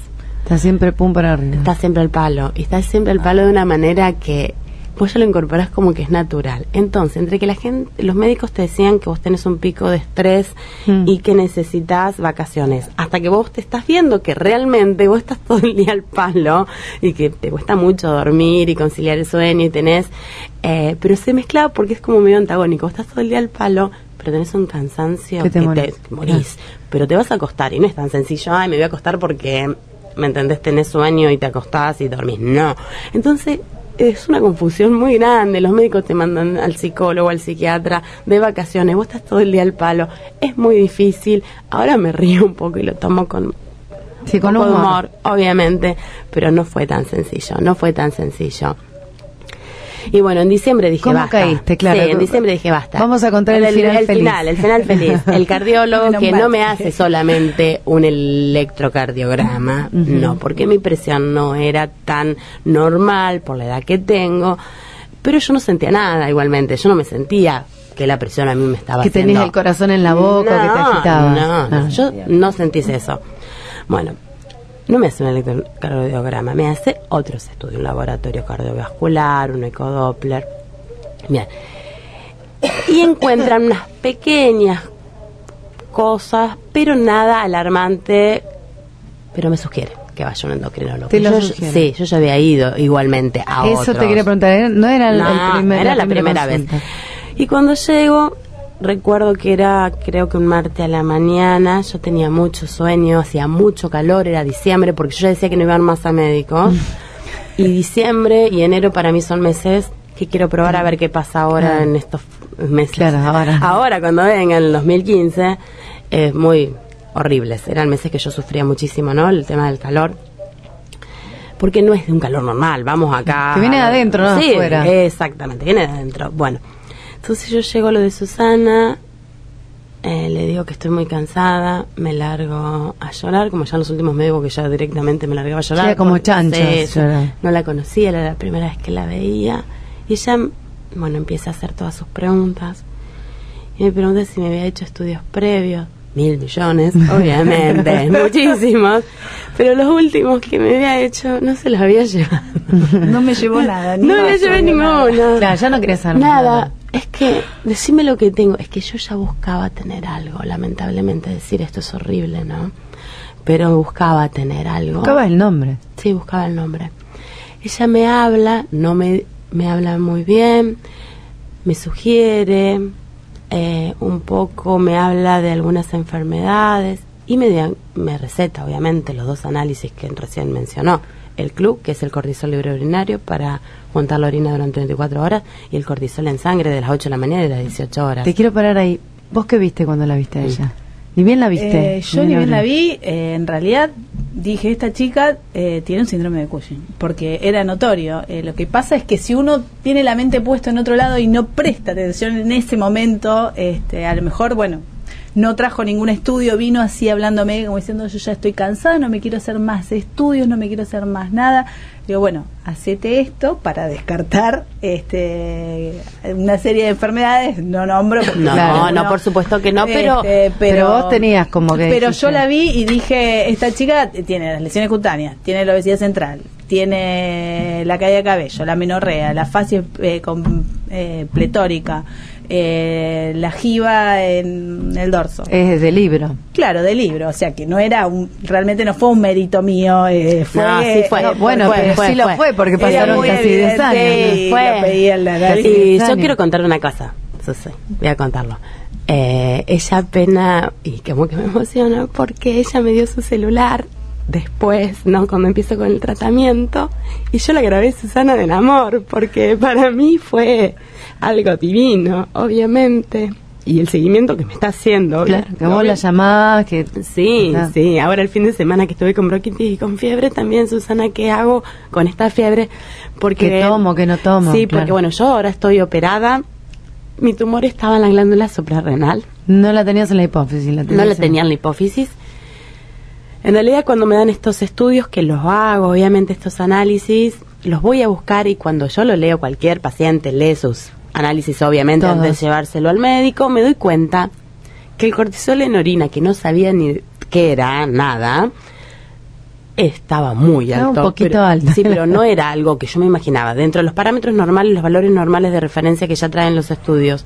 Está siempre pum para arriba. Está siempre al palo, y está siempre al palo de una manera que vos ya lo incorporás como que es natural. Entonces, entre que los médicos te decían que vos tenés un pico de estrés y que necesitas vacaciones, hasta que vos te estás viendo que realmente vos estás todo el día al palo y que te cuesta mucho dormir y conciliar el sueño y tenés... pero se mezcla porque es como medio antagónico. Vos estás todo el día al palo, pero tenés un cansancio que te morís. Pero te vas a acostar y no es tan sencillo, me voy a acostar porque, ¿me entendés? Tenés sueño y te acostás y dormís. No. Entonces... es una confusión muy grande. Los médicos te mandan al psicólogo, al psiquiatra, de vacaciones. Vos estás todo el día al palo. Es muy difícil. Ahora me río un poco y lo tomo con un poco de humor, obviamente. Pero no fue tan sencillo. No fue tan sencillo. Y bueno, en diciembre dije ¿Cómo basta. caíste? Claro. Sí, en diciembre dije basta. Vamos a contar el final feliz. El final feliz. El cardiólogo Menos que mal. no me hace solamente un electrocardiograma, no, porque mi presión no era tan normal por la edad que tengo, pero yo no sentía nada igualmente. Yo no me sentía que la presión a mí me estaba Que haciendo... tenías el corazón en la boca, que te agitabas. No, yo no sentís eso. Bueno, no me hace un electrocardiograma, me hace otros estudios, un laboratorio cardiovascular, un ecodoppler. Bien. Y encuentran unas pequeñas cosas, pero nada alarmante, pero me sugiere que vaya a un endocrinólogo. ¿Te lo sugiere? Sí, yo ya había ido igualmente a Eso otros. te quería preguntar, ¿no era era la primera vez? consulta? Y cuando llego, recuerdo que era, creo que un martes a la mañana, yo tenía mucho sueño, hacía mucho calor, era diciembre, porque yo ya decía que no iban más a médicos. Y diciembre y enero para mí son meses que quiero probar a ver qué pasa ahora en estos meses. Claro, ahora. Ahora, cuando venga en el 2015, es muy horribles. Eran meses que yo sufría muchísimo, ¿no? El tema del calor. Porque no es de un calor normal, vamos acá. Que viene de adentro, no de sí, afuera. Exactamente, viene de adentro. Bueno, entonces yo llego a lo de Susana, le digo que estoy muy cansada, me largo a llorar, como ya en los últimos me digo que ya directamente me largaba a llorar. Sí, como porque, chanchas, sí, llorar. no la conocía, era la primera vez que la veía, y ella Bueno, empieza a hacer todas sus preguntas. Y me pregunta si me había hecho estudios previos. 1.000 millones, obviamente, muchísimos. Pero los últimos que me había hecho no se los había llevado. No me llevó nada. No me llevé ninguno. Claro, ya no quería saber nada. Es que, decime lo que tengo. Es que yo ya buscaba tener algo, lamentablemente. Decir esto es horrible, ¿no? Pero buscaba tener algo. ¿Buscaba el nombre? Sí, buscaba el nombre. Ella me habla, no me habla muy bien, me sugiere, un poco me habla de algunas enfermedades y me receta, obviamente, los 2 análisis que recién mencionó. El CLUB, que es el cortisol libre urinario para juntar la orina durante 24 horas, y el cortisol en sangre de las 8 de la mañana y de las 18 horas. Te quiero parar ahí. ¿Vos qué viste cuando la viste a ella? ¿Ni bien la viste? Yo ni bien la vi. En realidad dije, esta chica tiene un síndrome de Cushing, porque era notorio. Lo que pasa es que si uno tiene la mente puesta en otro lado y no presta atención en ese momento, a lo mejor, bueno, no trajo ningún estudio, vino así hablándome como diciendo, yo ya estoy cansada, no me quiero hacer más estudios, no me quiero hacer más nada. Digo, bueno, hacete esto para descartar una serie de enfermedades, no nombro. No, por supuesto que no, pero vos tenías como que... Pero yo la vi y dije, esta chica tiene las lesiones cutáneas, tiene la obesidad central, tiene la caída de cabello, la menorrea, la fascia pletórica, la jiba en el dorso. Es de libro. Claro, de libro, o sea que no era realmente no fue un mérito mío, fue, no, sí fue, bueno, pero sí lo fue porque pasaron casi 10 años. Y yo quiero contarle una cosa, Susi, voy a contarlo. Ella apenas, y como que me emociona, porque ella me dio su celular después, ¿no? Cuando empiezo con el tratamiento, y yo la grabé Susana del Amor, porque para mí fue algo divino, obviamente, y el seguimiento que me está haciendo. Claro, que vos la llamabas, que... Sí, ahora el fin de semana que estuve con bronquitis y con fiebre, también, Susana, ¿qué hago con esta fiebre? Porque ¿qué tomo, qué no tomo? Sí, porque bueno, yo ahora estoy operada, mi tumor estaba en la glándula suprarrenal. No la tenías en la hipófisis. No la tenía en la hipófisis. En realidad, cuando me dan estos estudios, que los hago, obviamente estos análisis, los voy a buscar, y cuando yo lo leo, cualquier paciente lee sus análisis, obviamente, antes de llevárselo al médico, me doy cuenta que el cortisol en orina, que no sabía ni qué era, nada, estaba muy alto. Un poquito alto. Sí, pero no era algo que yo me imaginaba. Dentro de los parámetros normales, los valores normales de referencia que ya traen los estudios,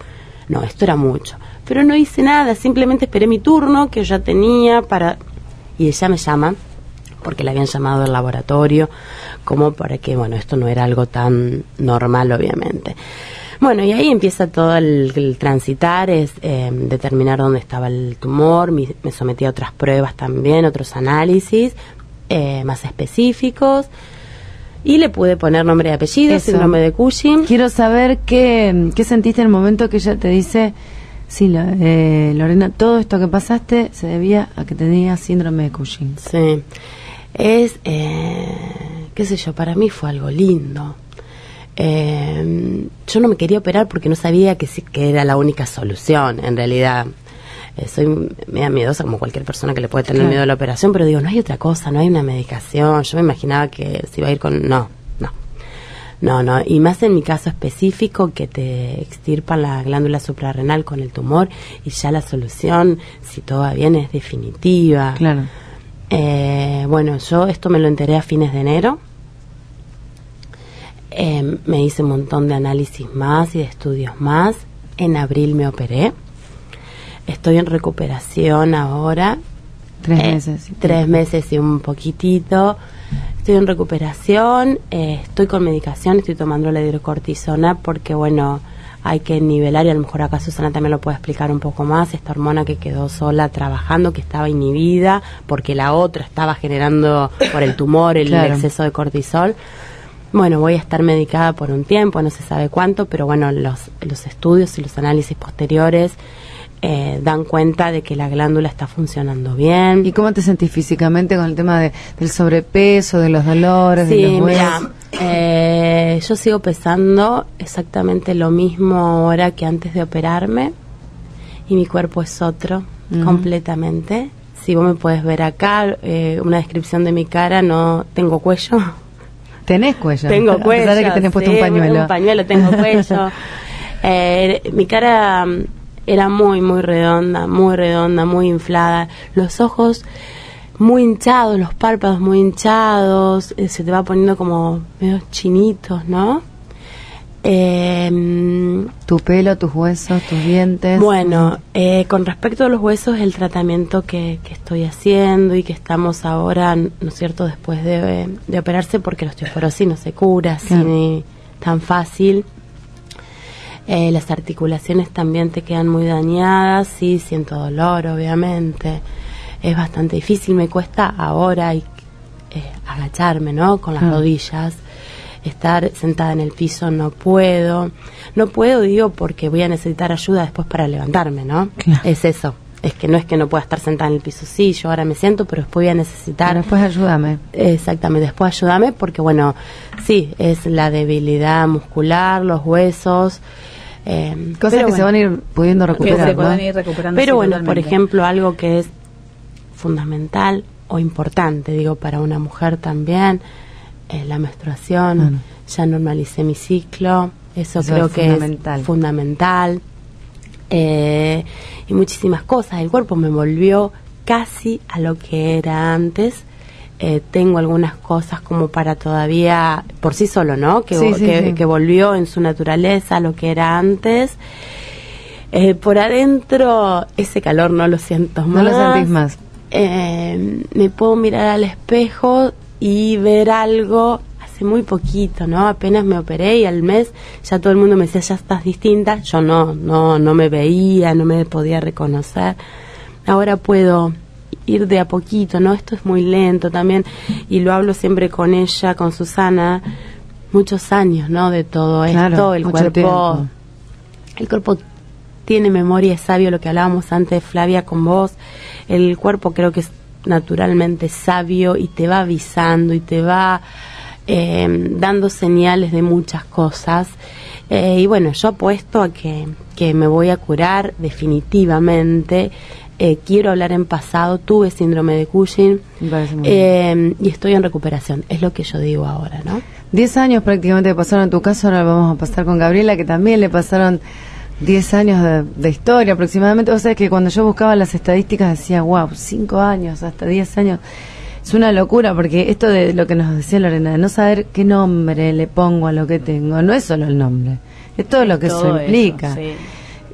no, esto era mucho. Pero no hice nada, simplemente esperé mi turno, que yo ya tenía para... Y ella me llama, porque la habían llamado del laboratorio, como para que, bueno, esto no era algo tan normal, obviamente. Bueno, y ahí empieza todo el transitar, es determinar dónde estaba el tumor, me sometí a otras pruebas también, otros análisis más específicos, y le pude poner nombre y apellido, síndrome de Cushing. Quiero saber qué sentiste en el momento que ella te dice... Sí, Lorena, todo esto que pasaste se debía a que tenías síndrome de Cushing. Sí, es, qué sé yo, para mí fue algo lindo. Yo no me quería operar porque no sabía que era la única solución, en realidad. Soy media miedosa como cualquier persona que le puede tener miedo a la operación, pero digo, no hay otra cosa, no hay una medicación. Yo me imaginaba que se iba a ir con... No, y más en mi caso específico, que te extirpan la glándula suprarrenal con el tumor, y ya la solución, si todo va bien, es definitiva. Claro. Bueno, yo esto me lo enteré a fines de enero. Me hice un montón de análisis más y de estudios más. En abril me operé. Estoy en recuperación ahora. 3 meses. 3 meses y un poquitito. Estoy en recuperación, estoy con medicación, estoy tomando la hidrocortisona porque, bueno, hay que nivelar, y a lo mejor acá Susana también lo puede explicar un poco más, esta hormona que quedó sola trabajando, que estaba inhibida porque la otra estaba generando por el tumor el exceso de cortisol. Bueno, voy a estar medicada por un tiempo, no se sabe cuánto, pero bueno, los estudios y los análisis posteriores dan cuenta de que la glándula está funcionando bien. ¿Y cómo te sentís físicamente con el tema del sobrepeso, de los dolores, sí, de los huesos? Mira, yo sigo pesando exactamente lo mismo ahora que antes de operarme, y mi cuerpo es otro, completamente. Si vos me puedes ver acá, una descripción de mi cara, no tengo cuello. Tenés cuello. Tengo cuello. A pesar de que tenés puesto sí, un pañuelo. Un pañuelo, tengo cuello. Mi cara era muy redonda, muy inflada. Los ojos muy hinchados, los párpados muy hinchados. Se te va poniendo como medio chinitos, ¿no? Tu pelo, tus huesos, tus dientes. Bueno, con respecto a los huesos, el tratamiento que estoy haciendo y que estamos ahora, ¿no es cierto?, después de operarse, porque la osteoporosis no se cura así tan fácil. Las articulaciones también te quedan muy dañadas, sí, siento dolor, obviamente. Es bastante difícil, me cuesta ahora agacharme, ¿no?, con las rodillas. Estar sentada en el piso no puedo, digo, porque voy a necesitar ayuda después para levantarme, ¿no? Claro. Es eso, es que no pueda estar sentada en el piso. Sí, yo ahora me siento, pero después voy a necesitar... Pero después ayúdame. Exactamente, después ayúdame, porque bueno, sí, es la debilidad muscular, los huesos... cosas que se van a ir pudiendo recuperar, se pueden ir recuperando. Pero bueno, totalmente. por ejemplo, algo que es fundamental o importante, digo, para una mujer también... la menstruación, ya normalicé mi ciclo, eso creo que es fundamental, y muchísimas cosas. El cuerpo me volvió casi a lo que era antes. Tengo algunas cosas como para todavía, por sí solo, ¿no? Que volvió en su naturaleza a lo que era antes. Por adentro, ese calor no lo siento más. No lo sentís más. Me puedo mirar al espejo y ver algo hace muy poquito, ¿no? Apenas me operé y al mes ya todo el mundo me decía, ya estás distinta. Yo no me veía, no me podía reconocer. Ahora puedo ir de a poquito, ¿no? Esto es muy lento también, y lo hablo siempre con ella, con Susana, muchos años, ¿no? De todo esto, el cuerpo tiene memoria, es sabio, lo que hablábamos antes, Flavia, con vos. El cuerpo creo que es naturalmente sabio y te va avisando y te va dando señales de muchas cosas, y bueno, yo apuesto a que me voy a curar definitivamente. Quiero hablar en pasado, tuve síndrome de Cushing, y estoy en recuperación, es lo que yo digo ahora, ¿no? 10 años prácticamente pasaron en tu caso, ahora vamos a pasar con Gabriela, que también le pasaron 10 años de historia aproximadamente. O sea, que cuando yo buscaba las estadísticas decía, wow, 5 años, hasta 10 años. Es una locura, porque esto de lo que nos decía Lorena, de no saber qué nombre le pongo a lo que tengo, no es solo el nombre, es todo lo que eso implica. Eso, sí.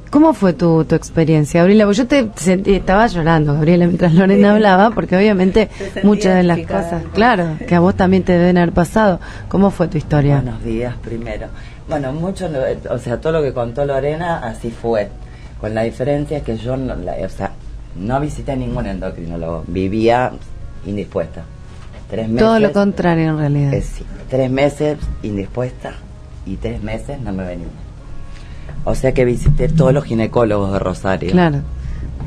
¿Cómo fue tu experiencia, Gabriela? Porque yo estaba llorando, Gabriela, mientras Lorena hablaba, porque obviamente muchas de las cosas, claro, que a vos también te deben haber pasado. ¿Cómo fue tu historia? Buenos días, primero. Bueno, o sea, todo lo que contó Lorena, así fue. Con la diferencia que yo no visité ningún endocrinólogo, vivía indispuesta. 3 meses. Todo lo contrario, en realidad. Sí, 3 meses indispuesta y 3 meses no me venía. O sea que visité todos los ginecólogos de Rosario. Claro.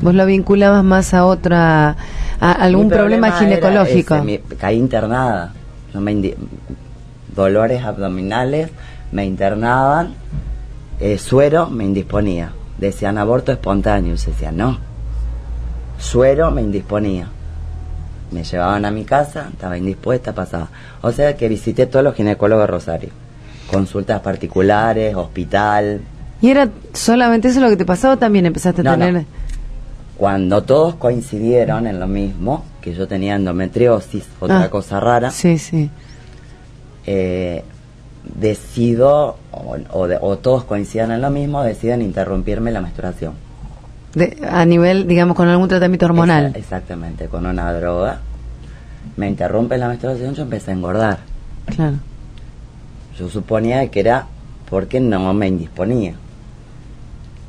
Vos lo vinculabas más a algún problema ginecológico. Caí internada. Dolores abdominales, me internaban, suero, me indisponía. Decían aborto espontáneo, se decía no. Suero, me indisponía. Me llevaban a mi casa, estaba indispuesta, pasaba. O sea que visité todos los ginecólogos de Rosario. Consultas particulares, hospital. ¿Y era solamente eso lo que te pasaba o también empezaste a tener...? No. Cuando todos coincidieron en lo mismo, que yo tenía endometriosis, otra cosa rara. Sí, sí. Decido, o todos coincidan en lo mismo, deciden interrumpirme la menstruación. A nivel, digamos, con algún tratamiento hormonal. Exactamente, con una droga. Me interrumpe la menstruación, yo empecé a engordar. Claro. Yo suponía que era porque no me indisponía.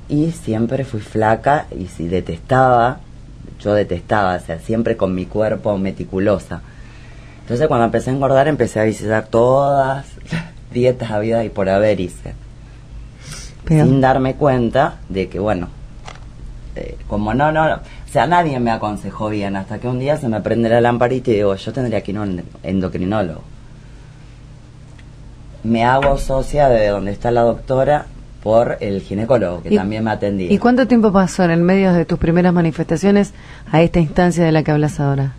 Y siempre fui flaca y si yo detestaba, o sea, siempre con mi cuerpo meticulosa. Entonces cuando empecé a engordar empecé a visitar todas dietas habidas y por haber hice. Sin darme cuenta de que, bueno, como no, o sea, nadie me aconsejó bien, hasta que un día se me prende la lamparita y digo, yo tendría que ir a un endocrinólogo. Me hago socia de donde está la doctora por el ginecólogo, que también me atendía. ¿Y cuánto tiempo pasó en el medio de tus primeras manifestaciones a esta instancia de la que hablas ahora?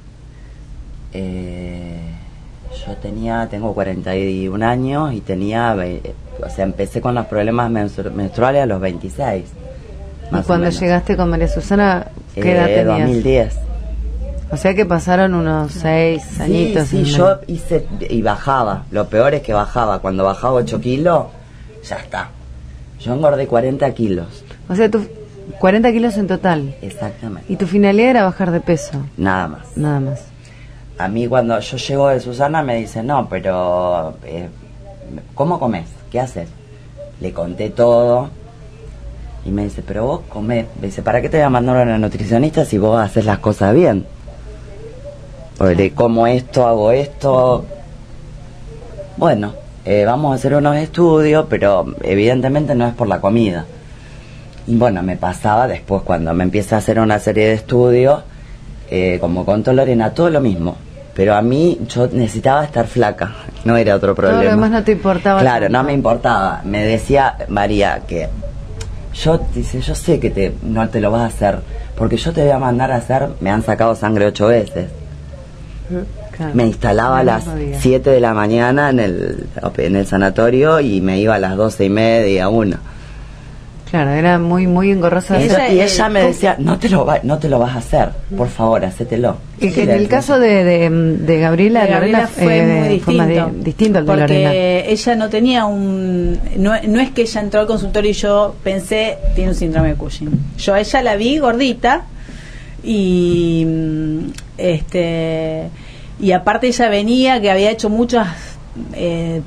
tengo 41 años y empecé con los problemas menstruales a los 26. ¿Y cuando llegaste con María Susana, qué edad tenías? 2010. O sea que pasaron unos 6 añitos. Sí, yo hice y bajaba. Lo peor es que bajaba. Cuando bajaba 8 kilos, ya está. Yo engordé 40 kilos. O sea, 40 kilos en total. Exactamente. ¿Y tu finalidad era bajar de peso? Nada más. Nada más. A mí cuando yo llego de Susana me dice, no, pero ¿cómo comes? ¿Qué haces? Le conté todo y me dice, pero vos comés. Me dice, ¿para qué te voy a mandar a una nutricionista si vos haces las cosas bien? Porque como esto, hago esto. Bueno, vamos a hacer unos estudios, pero evidentemente no es por la comida. Y bueno, me pasaba después cuando me empieza a hacer una serie de estudios, como contó Lorena, todo lo mismo. Pero a mí, yo necesitaba estar flaca, no era otro problema. Todo lo demás no te importaba. Claro, no me importaba. Me decía María que yo sé que no te lo vas a hacer, porque yo te voy a mandar a hacer, me han sacado sangre 8 veces. Claro. Me instalaba a las 7 de la mañana en el sanatorio y me iba a las 12:30, 1. Claro, era muy engorrosa. Y ella me decía, no te lo vas a hacer, por favor, hacételo. En el caso de Gabriela, Lorena fue muy distinto, distinto al de porque Lorena. Ella no tenía no es que ella entró al consultorio y yo pensé, tiene un síndrome de Cushing. Yo a ella la vi gordita y y aparte ella venía que había hecho muchos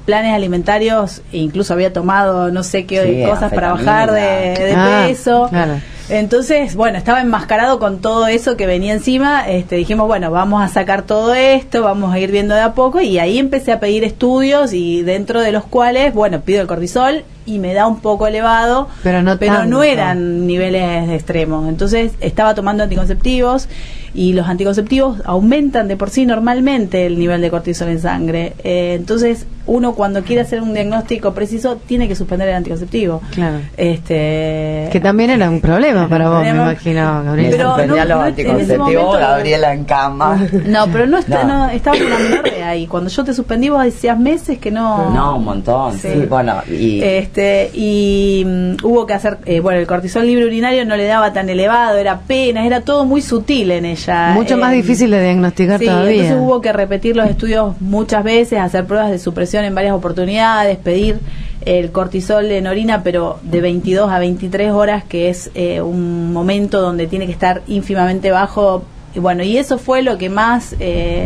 planes alimentarios e incluso había tomado no sé qué cosas para bajar de peso. Claro. Entonces, bueno, estaba enmascarado con todo eso que venía encima. Dijimos, bueno, vamos a sacar todo esto, vamos a ir viendo de a poco, y ahí empecé a pedir estudios, y dentro de los cuales, bueno, pido el cortisol y me da un poco elevado, pero no eran niveles extremos. Entonces estaba tomando anticonceptivos, y los anticonceptivos aumentan de por sí normalmente el nivel de cortisol en sangre. Entonces uno, cuando quiere hacer un diagnóstico preciso, tiene que suspender el anticonceptivo. Claro. Que también era un problema para vos, me imagino, Gabriela. Pero suspendía los anticonceptivos, Gabriela en cama. No, pero no estaba una menor de ahí. Cuando yo te suspendí, vos decías meses que no. No, un montón. Sí, bueno, y hubo que hacer, el cortisol libre urinario no le daba tan elevado, era apenas, era todo muy sutil en ella. Mucho más difícil de diagnosticar todavía. Entonces hubo que repetir los estudios muchas veces, hacer pruebas de supresión en varias oportunidades, pedir el cortisol en orina, pero de 22 a 23 horas, que es un momento donde tiene que estar ínfimamente bajo. Y bueno, y eso fue lo que más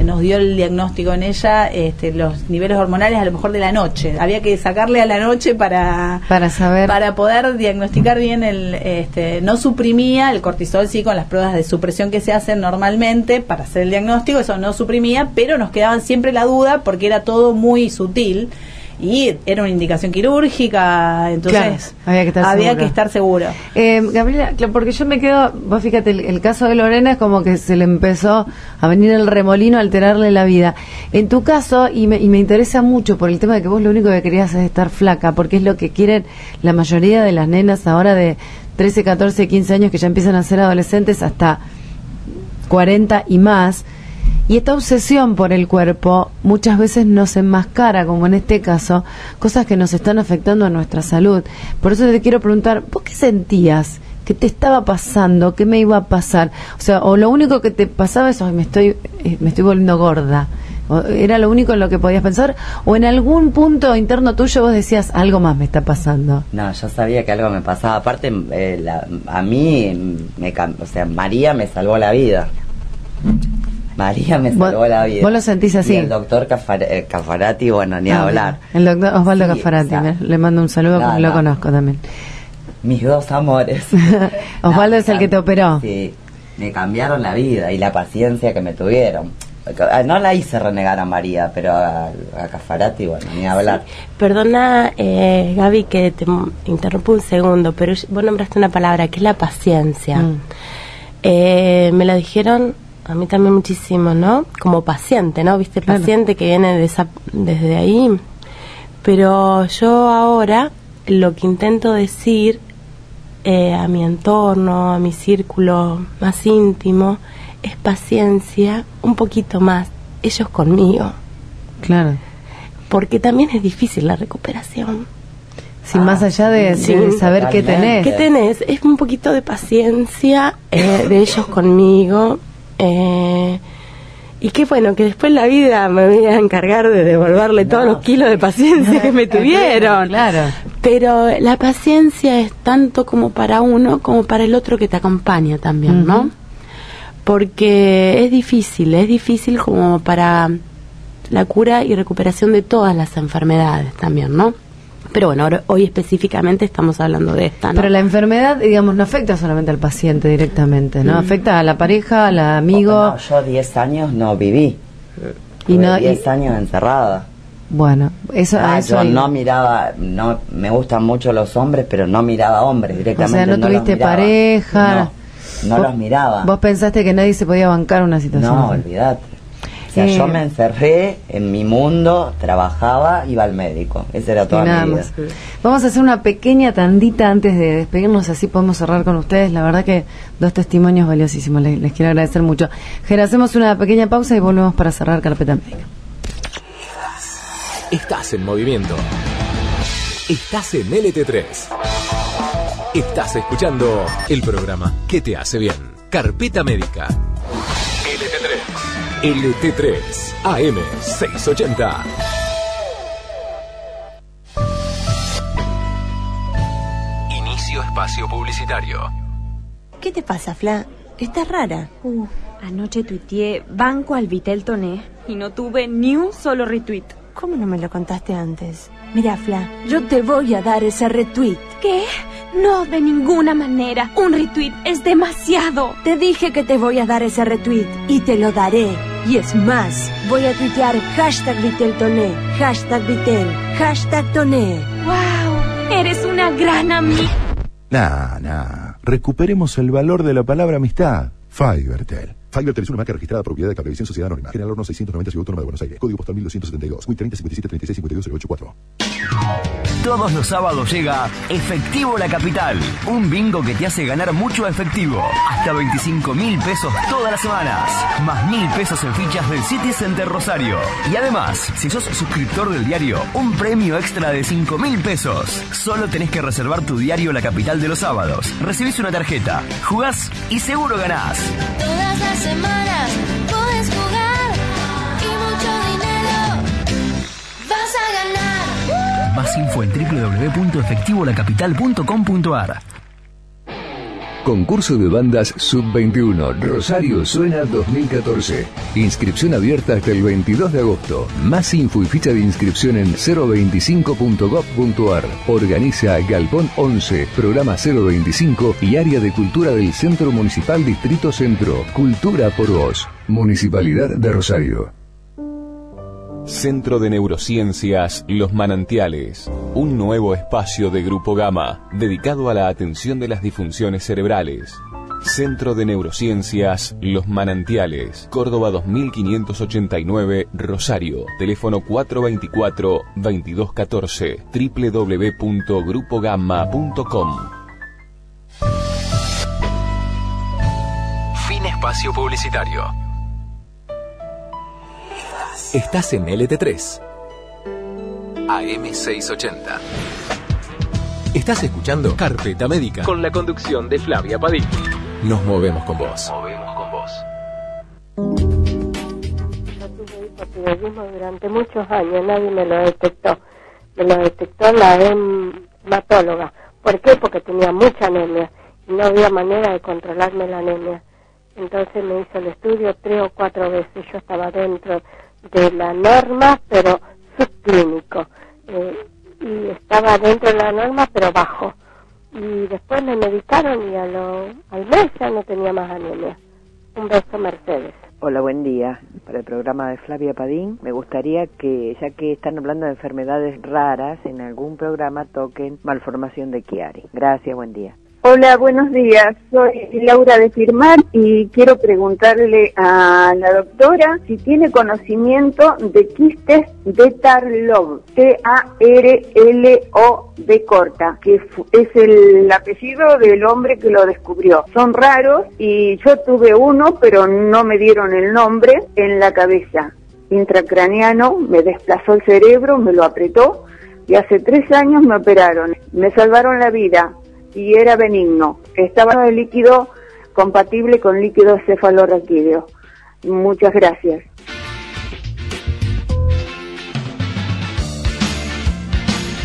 nos dio el diagnóstico en ella, los niveles hormonales a lo mejor de la noche. Había que sacarle a la noche para saber, para poder diagnosticar bien no suprimía el cortisol, sí, con las pruebas de supresión que se hacen normalmente para hacer el diagnóstico, eso no suprimía, pero nos quedaba siempre la duda porque era todo muy sutil. Y era una indicación quirúrgica, entonces claro, había que estar seguro. Gabriela, porque yo me quedo, vos fíjate, el caso de Lorena es como que se le empezó a venir el remolino, a alterarle la vida. En tu caso, y me interesa mucho por el tema de que vos lo único que querías es estar flaca, porque es lo que quieren la mayoría de las nenas ahora de 13, 14, 15 años, que ya empiezan a ser adolescentes, hasta 40 y más. Y esta obsesión por el cuerpo muchas veces nos enmascara, como en este caso, cosas que nos están afectando a nuestra salud. Por eso te quiero preguntar, ¿vos qué sentías? ¿Qué te estaba pasando? ¿Qué me iba a pasar? O sea, o lo único que te pasaba es, me estoy volviendo gorda. ¿O era lo único en lo que podías pensar? ¿O en algún punto interno tuyo vos decías, algo más me está pasando? No, yo sabía que algo me pasaba. Aparte, a mí, María me salvó la vida. María me salvó la vida. ¿Vos lo sentís así? Y el doctor Cafarati, bueno, ni hablar. El doctor Osvaldo Cafarati, le mando un saludo porque lo conozco también. Mis dos amores. Osvaldo es el que te operó. Sí, me cambiaron la vida y la paciencia que me tuvieron. No la hice renegar a María, pero a Cafarati, bueno, ni hablar. Sí. Perdona, Gaby, que te interrumpo un segundo, pero vos nombraste una palabra que es la paciencia. Me la dijeron a mí también muchísimo, ¿no? Como paciente, ¿no? ¿Viste? Paciente que viene desde ahí. Pero yo ahora lo que intento decir a mi entorno, a mi círculo más íntimo, es paciencia, un poquito más, ellos conmigo. Claro. Porque también es difícil la recuperación. Sí, más allá de saber qué tenés. ¿Qué tenés? Es un poquito de paciencia de ellos conmigo. Y qué bueno, que después la vida me voy a encargar de devolverle todos los kilos de paciencia que me tuvieron. Claro. Pero la paciencia es tanto como para uno como para el otro que te acompaña también, ¿no? Porque es difícil como para la cura y recuperación de todas las enfermedades también, ¿no? Pero bueno, hoy específicamente estamos hablando de esta, ¿no? Pero la enfermedad, digamos, no afecta solamente al paciente directamente, ¿no? Afecta a la pareja, al amigo. No, yo 10 años no viví. Y no, 10 años encerrada. Bueno, eso... yo no miraba, no me gustan mucho los hombres, pero no miraba hombres directamente. O sea, no tuviste pareja. No los miraba. ¿Vos pensaste que nadie se podía bancar una situación No, así? olvidate. O sea, yo me encerré en mi mundo, trabajaba, iba al médico. Esa era toda mi vida. Vamos a hacer una pequeña tandita antes de despedirnos, así podemos cerrar con ustedes. La verdad que 2 testimonios valiosísimos, les quiero agradecer mucho. Gera, hacemos una pequeña pausa y volvemos para cerrar Carpeta Médica. Estás en movimiento. Estás en LT3. Estás escuchando el programa que te hace bien. Carpeta Médica. LT3 AM 680. Inicio espacio publicitario. ¿Qué te pasa, Fla? Estás rara. Anoche tuiteé banco al Vitel Toné y no tuve ni un solo retweet. ¿Cómo no me lo contaste antes? Mira, Fla, yo te voy a dar ese retweet. ¿Qué? No, de ninguna manera. Un retweet es demasiado. Te dije que te voy a dar ese retweet y te lo daré. Y es más, voy a tuitear #VitelToné, #Vitel, #Toné. ¡Wow! Eres una gran amiga. Nah. Recuperemos el valor de la palabra amistad. Fivertel. Fivertel es una marca registrada propiedad de Cablevisión Sociedad Anónima. General Horno 690, Ciudad Autónoma de Buenos Aires. Código postal 1272. WIC 30 57 36 52 084. Todos los sábados llega Efectivo La Capital, un bingo que te hace ganar mucho efectivo, hasta 25.000 pesos todas las semanas, más 1.000 pesos en fichas del City Center Rosario. Y además, si sos suscriptor del diario, un premio extra de 5.000 pesos. Solo tenés que reservar tu diario La Capital de los sábados. Recibís una tarjeta, jugás y seguro ganás. Todas las semanas puedes jugar y mucho dinero vas a ganar. Más info en www.efectivolacapital.com.ar. Concurso de bandas Sub-21 Rosario Suena 2014. Inscripción abierta hasta el 22 de agosto. Más info y ficha de inscripción en 025.gov.ar. Organiza Galpón 11, Programa 025 y Área de Cultura del Centro Municipal Distrito Centro. Cultura por vos. Municipalidad de Rosario. Centro de Neurociencias Los Manantiales, un nuevo espacio de Grupo Gama dedicado a la atención de las disfunciones cerebrales. Centro de Neurociencias Los Manantiales, Córdoba 2589, Rosario. Teléfono 424-2214, www.grupogamma.com. Fin espacio publicitario. Estás en LT3 AM 680. Estás escuchando Carpeta Médica con la conducción de Flavia Padín. Nos movemos con vos. Yo tuve hipotiroidismo durante muchos años, nadie me lo detectó. Me lo detectó la hematóloga. ¿Por qué? Porque tenía mucha anemia y no había manera de controlarme la anemia. Entonces me hizo el estudio 3 o 4 veces. Yo estaba dentro de la norma, pero subclínico, y estaba dentro de la norma, pero bajo, y después me medicaron y al mes ya no tenía más anemia. Un beso, Mercedes. Hola, buen día. Para el programa de Flavia Padín, me gustaría que, ya que están hablando de enfermedades raras, en algún programa toquen malformación de Chiari. Gracias, buen día. Hola, buenos días. Soy Laura de Firmar y quiero preguntarle a la doctora si tiene conocimiento de quistes de Tarlov, Tarlov corta, que es el apellido del hombre que lo descubrió. Son raros y yo tuve uno, pero no me dieron el nombre, en la cabeza. intracraniano, me desplazó el cerebro, me lo apretó y hace 3 años me operaron. Me salvaron la vida y era benigno. Estaba el líquido compatible con líquido cefalorraquídeo. Muchas gracias.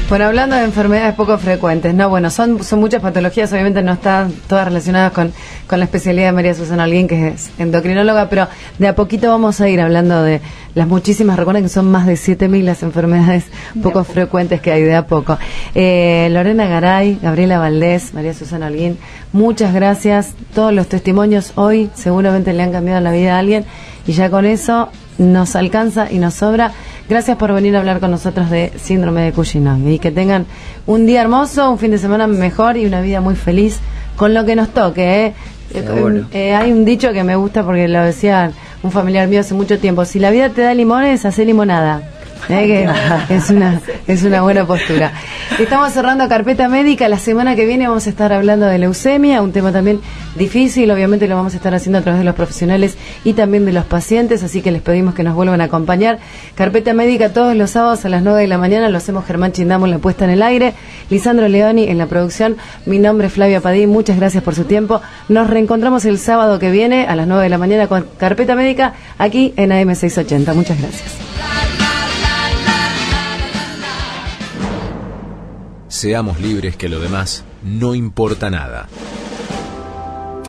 Bueno, hablando de enfermedades poco frecuentes, no, bueno, son muchas patologías, obviamente no están todas relacionadas con la especialidad de María Susana Holguín, que es endocrinóloga, pero de a poquito vamos a ir hablando de las muchísimas, recuerden que son más de 7.000 las enfermedades poco frecuentes que hay de a poco. Lorena Garay, Gabriela Valdés, María Susana Holguín, muchas gracias. Todos los testimonios hoy seguramente le han cambiado la vida a alguien y ya con eso nos alcanza y nos sobra. Gracias por venir a hablar con nosotros de síndrome de Kuchinov y que tengan un día hermoso, un fin de semana mejor y una vida muy feliz con lo que nos toque. Hay un dicho que me gusta porque lo decía un familiar mío hace mucho tiempo: si la vida te da limones, hacé limonada. Que es una buena postura. Estamos cerrando Carpeta Médica. La semana que viene vamos a estar hablando de leucemia, un tema también difícil. Obviamente lo vamos a estar haciendo a través de los profesionales y también de los pacientes, así que les pedimos que nos vuelvan a acompañar. Carpeta Médica todos los sábados a las 9 de la mañana. Lo hacemos Germán Chindamo en la puesta en el aire, Lisandro Leoni en la producción. Mi nombre es Flavia Padín. Muchas gracias por su tiempo. Nos reencontramos el sábado que viene a las 9 de la mañana con Carpeta Médica aquí en AM680. Muchas gracias. Seamos libres, que lo demás no importa nada.